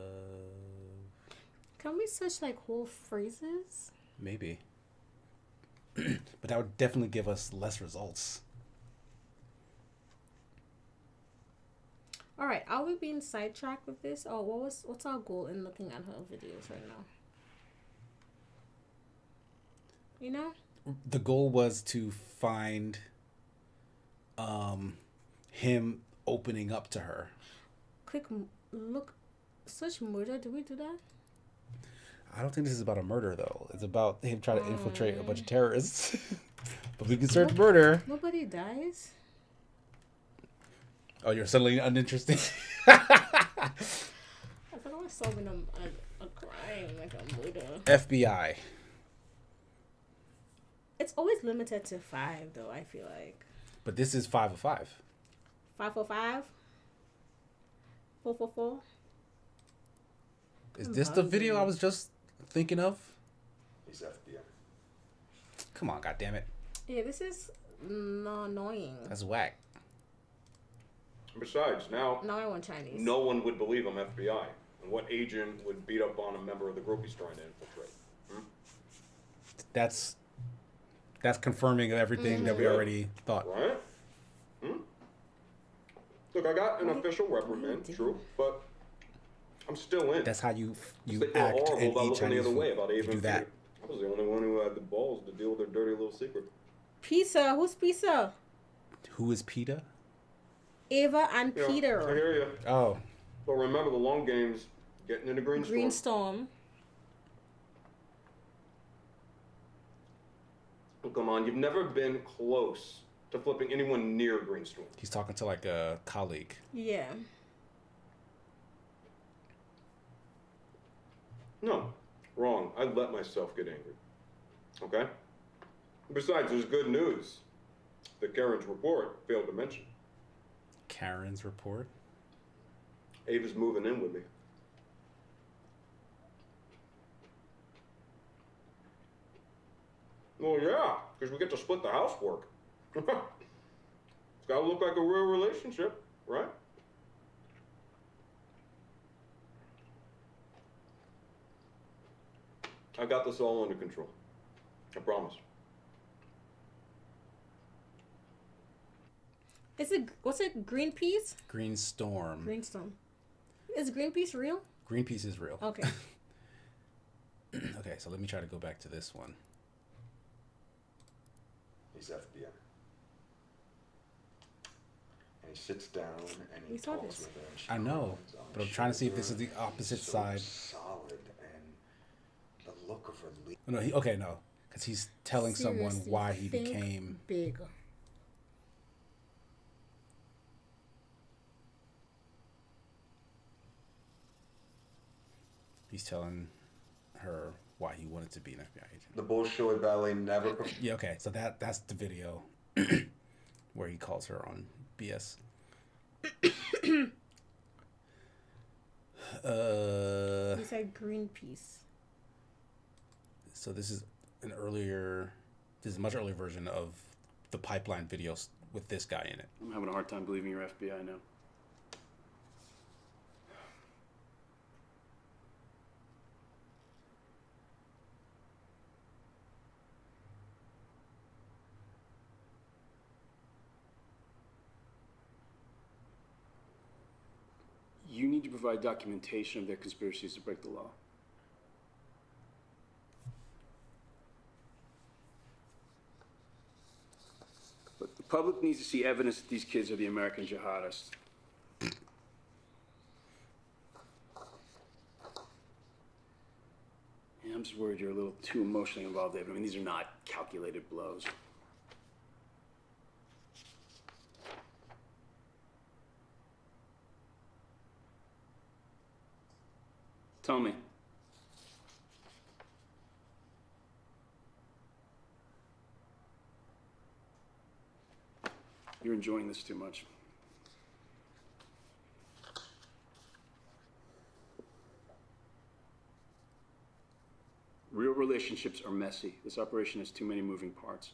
Can we search like whole phrases? Maybe. But that would definitely give us less results. All right, are we being sidetracked with this, or what's our goal in looking at her videos right now? You know? The goal was to find him opening up to her. Quick look, search murder. Did we do that? I don't think this is about a murder though. It's about him trying to infiltrate a bunch of terrorists. But we can search murder. Nobody dies. Oh, you're suddenly uninterested. I thought I was solving a crime, like a murder. FBI. It's always limited to 5, though, I feel like. But this is 5 of 5. 5 for 5? 4 for 4? Is this the video I was just thinking of? He's FBI. Come on, goddammit. Yeah, this is annoying. That's whack. Besides, now I want Chinese. no one would believe I'm FBI. And what agent would beat up on a member of the group he's trying to infiltrate? That's confirming everything that we already thought. Right? Look, I got an official reprimand, true, but I'm still in. That's how you They feel act horrible and about eat looking the Chinese other way food. about You Ava do and that. Peter. I was the only one who had the balls to deal with their dirty little secret. Pizza. Who's Pizza? Who is PETA? Ava and Yeah, Peter. I hear you. Oh. But remember, the long game's getting into Green Storm. Green Storm. Oh, come on, you've never been close to flipping anyone near Green Storm. He's talking to like a colleague. Yeah. No, wrong. I let myself get angry. Okay? Besides, there's good news. The Karen's report failed to mention. Karen's report? Ava's moving in with me. Well, yeah, because we get to split the housework. It's got to look like a real relationship, right? I got this all under control. I promise. What's it? Greenpeace? Green Storm. Green Storm. Is Greenpeace real? Greenpeace is real. Okay. Okay, so let me try to go back to this one. He's FBI. And he sits down and he We saw talks this. with her. And she I know, cries on but his I'm trying to see if this is shoulder, the opposite so side. solid and the look of relief. No, no, because he's telling someone Seriously, why he think became. big. He's telling her why he wanted to be an FBI agent. The Bolshoi ballet never. Yeah, okay, so that's the video where he calls her on BS. He said Greenpeace. So this is a much earlier version of the pipeline videos with this guy in it. I'm having a hard time believing you're FBI now. You need to provide documentation of their conspiracies to break the law. public needs to see evidence that these kids are the American jihadists. Yeah, I'm just worried you're a little too emotionally involved, David. I mean, these are not calculated blows. Tell me. You're enjoying this too much. Real relationships are messy. This operation has too many moving parts.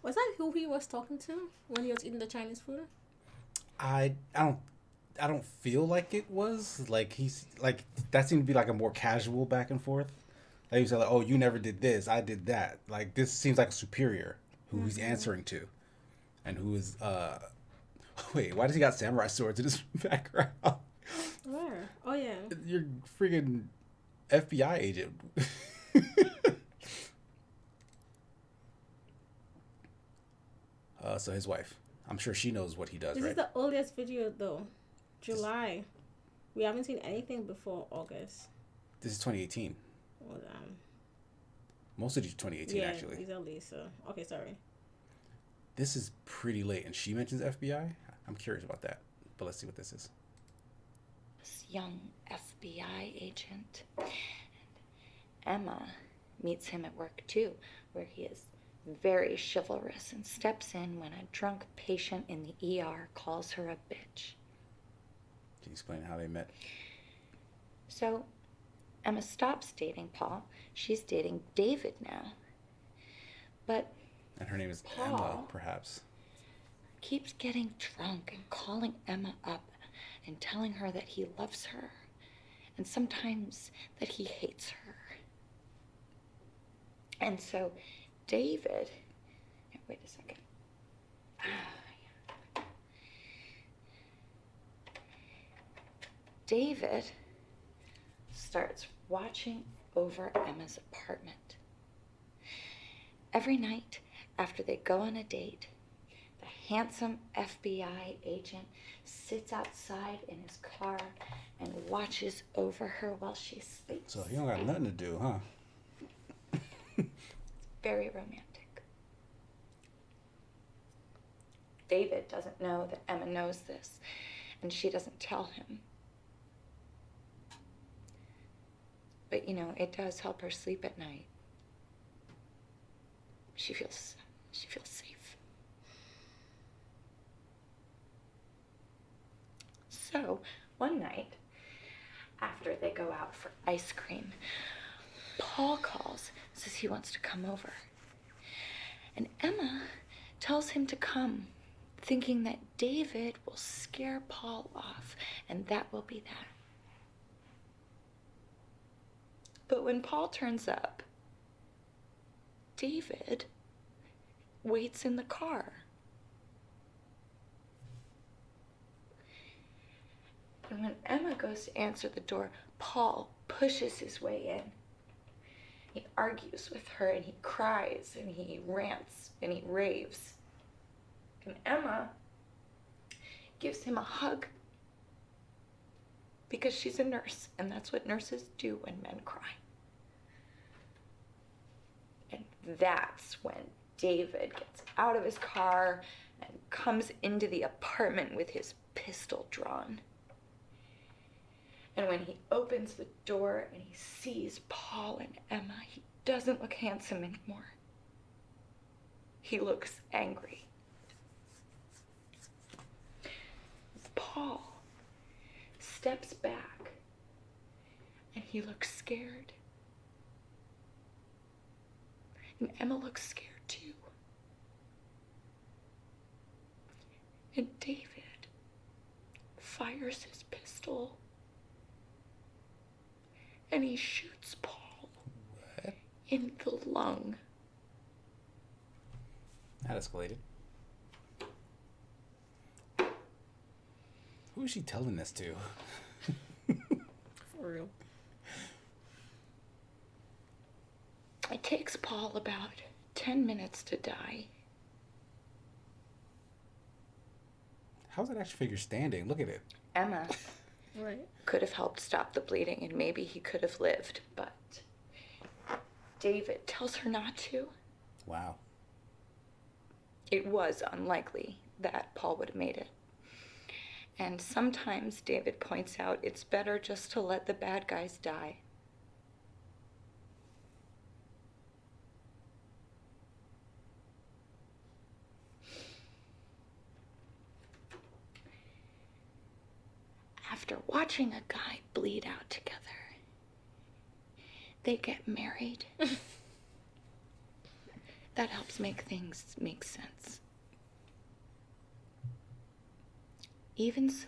Was that who he was talking to when he was eating the Chinese food? I don't feel like it was like he's like that seemed to be like a more casual back and forth. Like he was like, "Oh, you never did this, I did that." Like this seems like a superior who he's answering to, and who is wait, why does he got samurai swords in his background? Where? Oh yeah. You're freaking FBI agent. So his wife. I'm sure she knows what he does, This right? is the earliest video though. July. We haven't seen anything before August. This is 2018. Well, Most of these 2018 yeah, actually. exactly. So okay, sorry. This is pretty late, and she mentions FBI. I'm curious about that, but let's see what this is. This young FBI agent. Emma meets him at work too, where he is very chivalrous and steps in when a drunk patient in the ER calls her a bitch. Can you explain how they met? So, Emma stops dating Paul. She's dating David now. But And her name is Paul Emma, perhaps. keeps getting drunk and calling Emma up and telling her that he loves her and sometimes that he hates her. And so David, wait a second. David starts watching over Emma's apartment. Every night after they go on a date, the handsome FBI agent sits outside in his car and watches over her while she sleeps. So he don't got nothing to do, huh? Very romantic. David doesn't know that Emma knows this, and she doesn't tell him. But, you know, it does help her sleep at night. She feels safe. So, one night, after they go out for ice cream, Paul calls, says he wants to come over. And Emma tells him to come, thinking that David will scare Paul off, and that will be that. But when Paul turns up, David waits in the car. And when Emma goes to answer the door, Paul pushes his way in. He argues with her and he cries and he rants and he raves. And Emma gives him a hug because she's a nurse and that's what nurses do when men cry. And that's when David gets out of his car and comes into the apartment with his pistol drawn. And when he opens the door and he sees Paul and Emma, he doesn't look handsome anymore. He looks angry. Paul steps back and he looks scared. And Emma looks scared too. And David fires his pistol. And he shoots Paul in the lung. That escalated. Who is she telling this to? For real. It takes Paul about 10 minutes to die. How's that action figure standing? Look at it. Emma Right. could have helped stop the bleeding and maybe he could have lived, but David tells her not to. Wow. It was unlikely that Paul would have made it. And sometimes David points out it's better just to let the bad guys die. After watching a guy bleed out together, they get married. That helps make things make sense. Even so,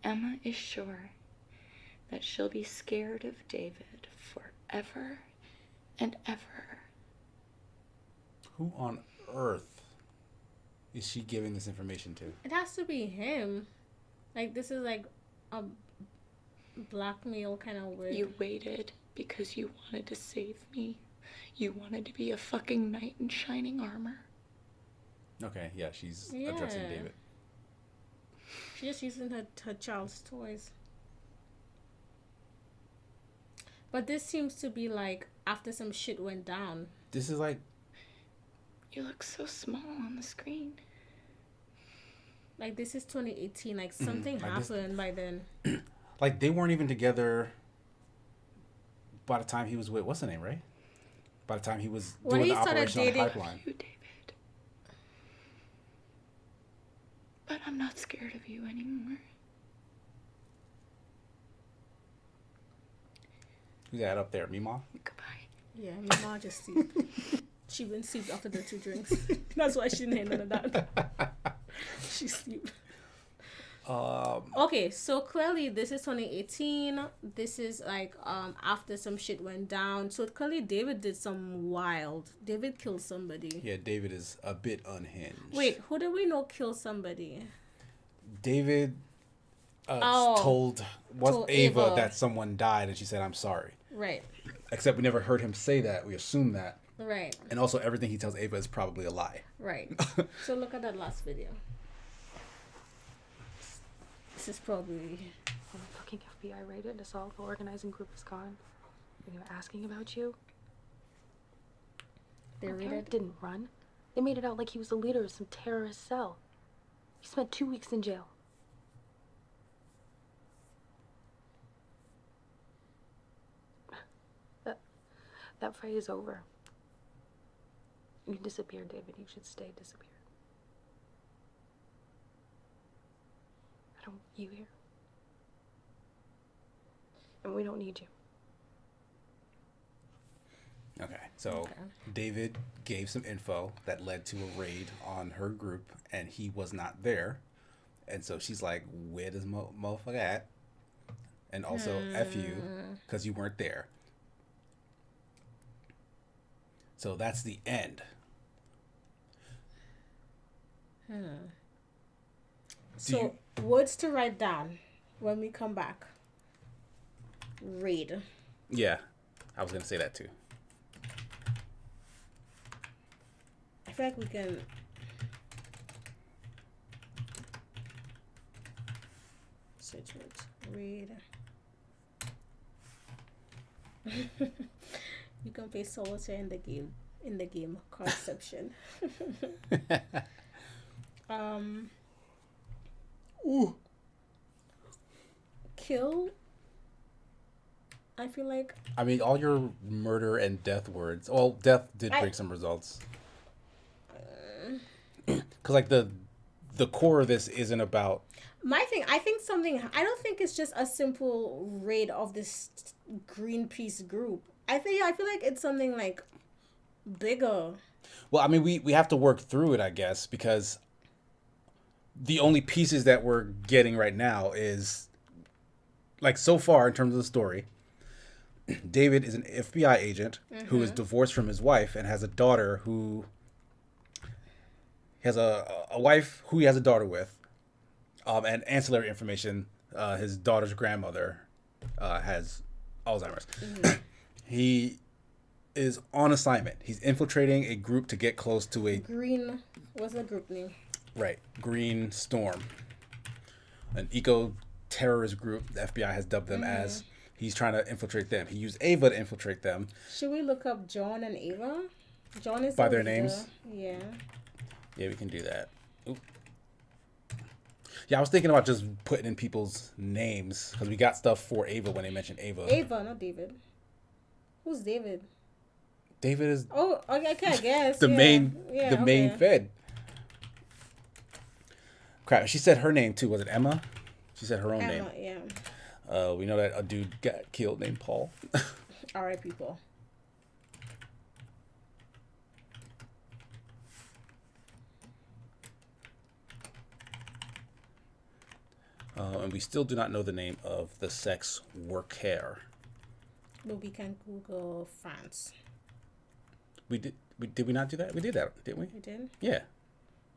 Emma is sure that she'll be scared of David forever and ever. Who on earth is she giving this information to? It has to be him. Like, this is like a blackmail kind of way. You waited because you wanted to save me. You wanted to be a fucking knight in shining armor. Okay, yeah, she's addressing David. She's just using her child's toys. But this seems to be like after some shit went down. This is like... You look so small on the screen. Like, this is 2018. Like, something happened by then. Like, they weren't even together by the time he was with... What's the name, right? By the time he was doing the operation on the pipeline. You, David. But I'm not scared of you anymore. Who's that up there? Mima? Goodbye. Yeah, Mima just sleep. She been sleep after the 2 drinks. That's why she didn't hear none of that. She sleep. Okay, so clearly this is 2018. This is like after some shit went down. So clearly David did some wild. David killed somebody. Yeah, David is a bit unhinged. Wait, who do we know killed somebody? David told Ava that someone died, and she said, "I'm sorry." Right. Except we never heard him say that. We assume that. Right. And also, everything he tells Ava is probably a lie. Right. So look at that last video. This is probably... The fucking FBI raided us all. The organizing group is gone. And they were asking about you. They raided? Didn't run. They made it out like he was the leader of some terrorist cell. He spent 2 weeks in jail. That fight is over. You disappeared, David. You should stay disappeared. I don't want you here. And we don't need you. Okay, so David gave some info that led to a raid on her group, and he was not there. And so she's like, where does motherfucker at? And also, F you, because you weren't there. So that's the end. So, words to write down when we come back. Raid. Yeah, I was going to say that too. I feel like we can... Search words. Raid. You can play solitaire in the game Conception. Ooh. Kill. I feel like. I mean, all your murder and death words. Well, death did bring some results. Because like the core of this isn't about. My thing, I don't think it's just a simple raid of this Greenpeace group. I feel like it's something like bigger. Well, I mean, we have to work through it, I guess, because the only pieces that we're getting right now is, like, so far in terms of the story, David is an FBI agent who is divorced from his wife and has a daughter who has a wife who he has a daughter with. And ancillary information, his daughter's grandmother has Alzheimer's. He is on assignment. He's infiltrating a group to get close to a Green. What's the group name? right Green Storm, an eco-terrorist group. The FBI has dubbed them as. He's trying to infiltrate them. He used Ava to infiltrate them. Should we look up John and Ava? John is by the their leader. names. Yeah. Yeah, we can do that. Oop. Yeah, I was thinking about just putting in people's names because we got stuff for Ava when they mentioned Ava. Ava, not David. Who's David? David is. Oh, okay, I guess. the yeah. main, Yeah, the main okay. Fed. Crap, she said her name too. Was it Emma? She said her own name. Emma, yeah. We know that a dude got killed named Paul. R.I.P. Paul. And we still do not know the name of the sex worker. But we can Google France. Did we not do that? We did that, didn't we? We did? Yeah.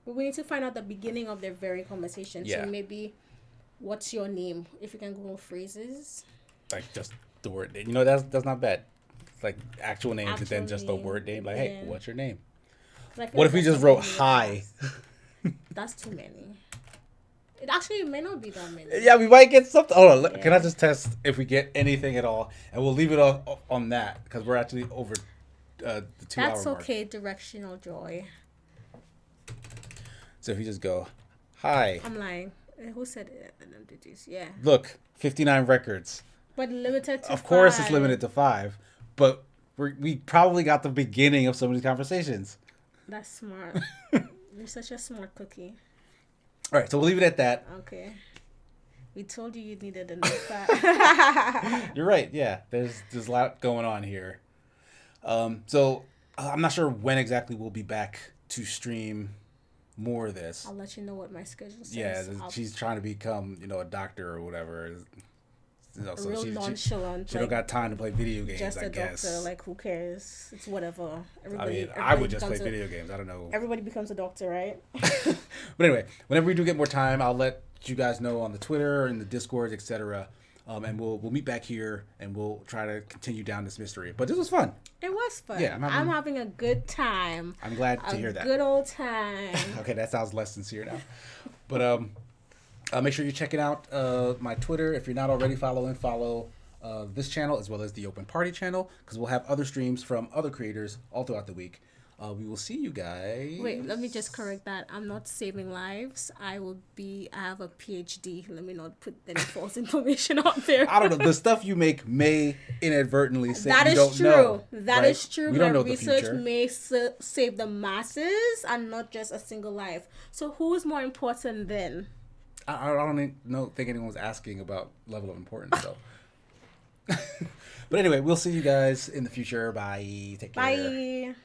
But we need to find out the beginning of their very conversation. Yeah. So maybe, what's your name? If you can Google phrases. Like just the word. You know, that's not bad. It's like actual names and then Actual just the name, word name. Like, hey, yeah. what's your name? 'Cause I feel What like if we that's just wrote something hi? That's too many. It may not be that many. Yeah, we might get something. Oh, Yeah. can I just test if we get anything at all? And we'll leave it on that because we're actually over the 2 hour That's mark. okay. Directional joy. So if you just go, hi. I'm lying. Who said it? Yeah. Look, 59 records. But limited to Of course, 5. it's limited to 5, but we probably got the beginning of some of these conversations. That's smart. You're such a smart cookie. All right, so we'll leave it at that. Okay. We told you needed a notepad. You're right. Yeah, there's a lot going on here. So I'm not sure when exactly we'll be back to stream more of this. I'll let you know what my schedule says. Yeah, she's trying to become, a doctor or whatever. So real nonchalant. She don't got time to play video games, Just a I guess. doctor. Like, who cares? It's whatever. I would just play video games. I don't know. Everybody becomes a doctor, right? But anyway, whenever we do get more time, I'll let you guys know on the Twitter and the Discord, etc. And we'll meet back here and we'll try to continue down this mystery. But this was fun. It was fun. Yeah, I'm having a good time. I'm glad to hear that. A good old time. Okay, that sounds less sincere now. But make sure you're checking out my Twitter. If you're not already follow this channel as well as the Open Party channel because we'll have other streams from other creators all throughout the week. We will see you guys. Wait, let me just correct that. I'm not saving lives. I have a PhD. Let me not put any false information out there. I don't know. The stuff you make may inadvertently say That you is don't true. know. That right? is true. We My don't know the research future. may save the masses and not just a single life. So who is more important then? I don't think anyone was asking about level of importance though. But anyway, we'll see you guys in the future. Bye. Take care. Bye.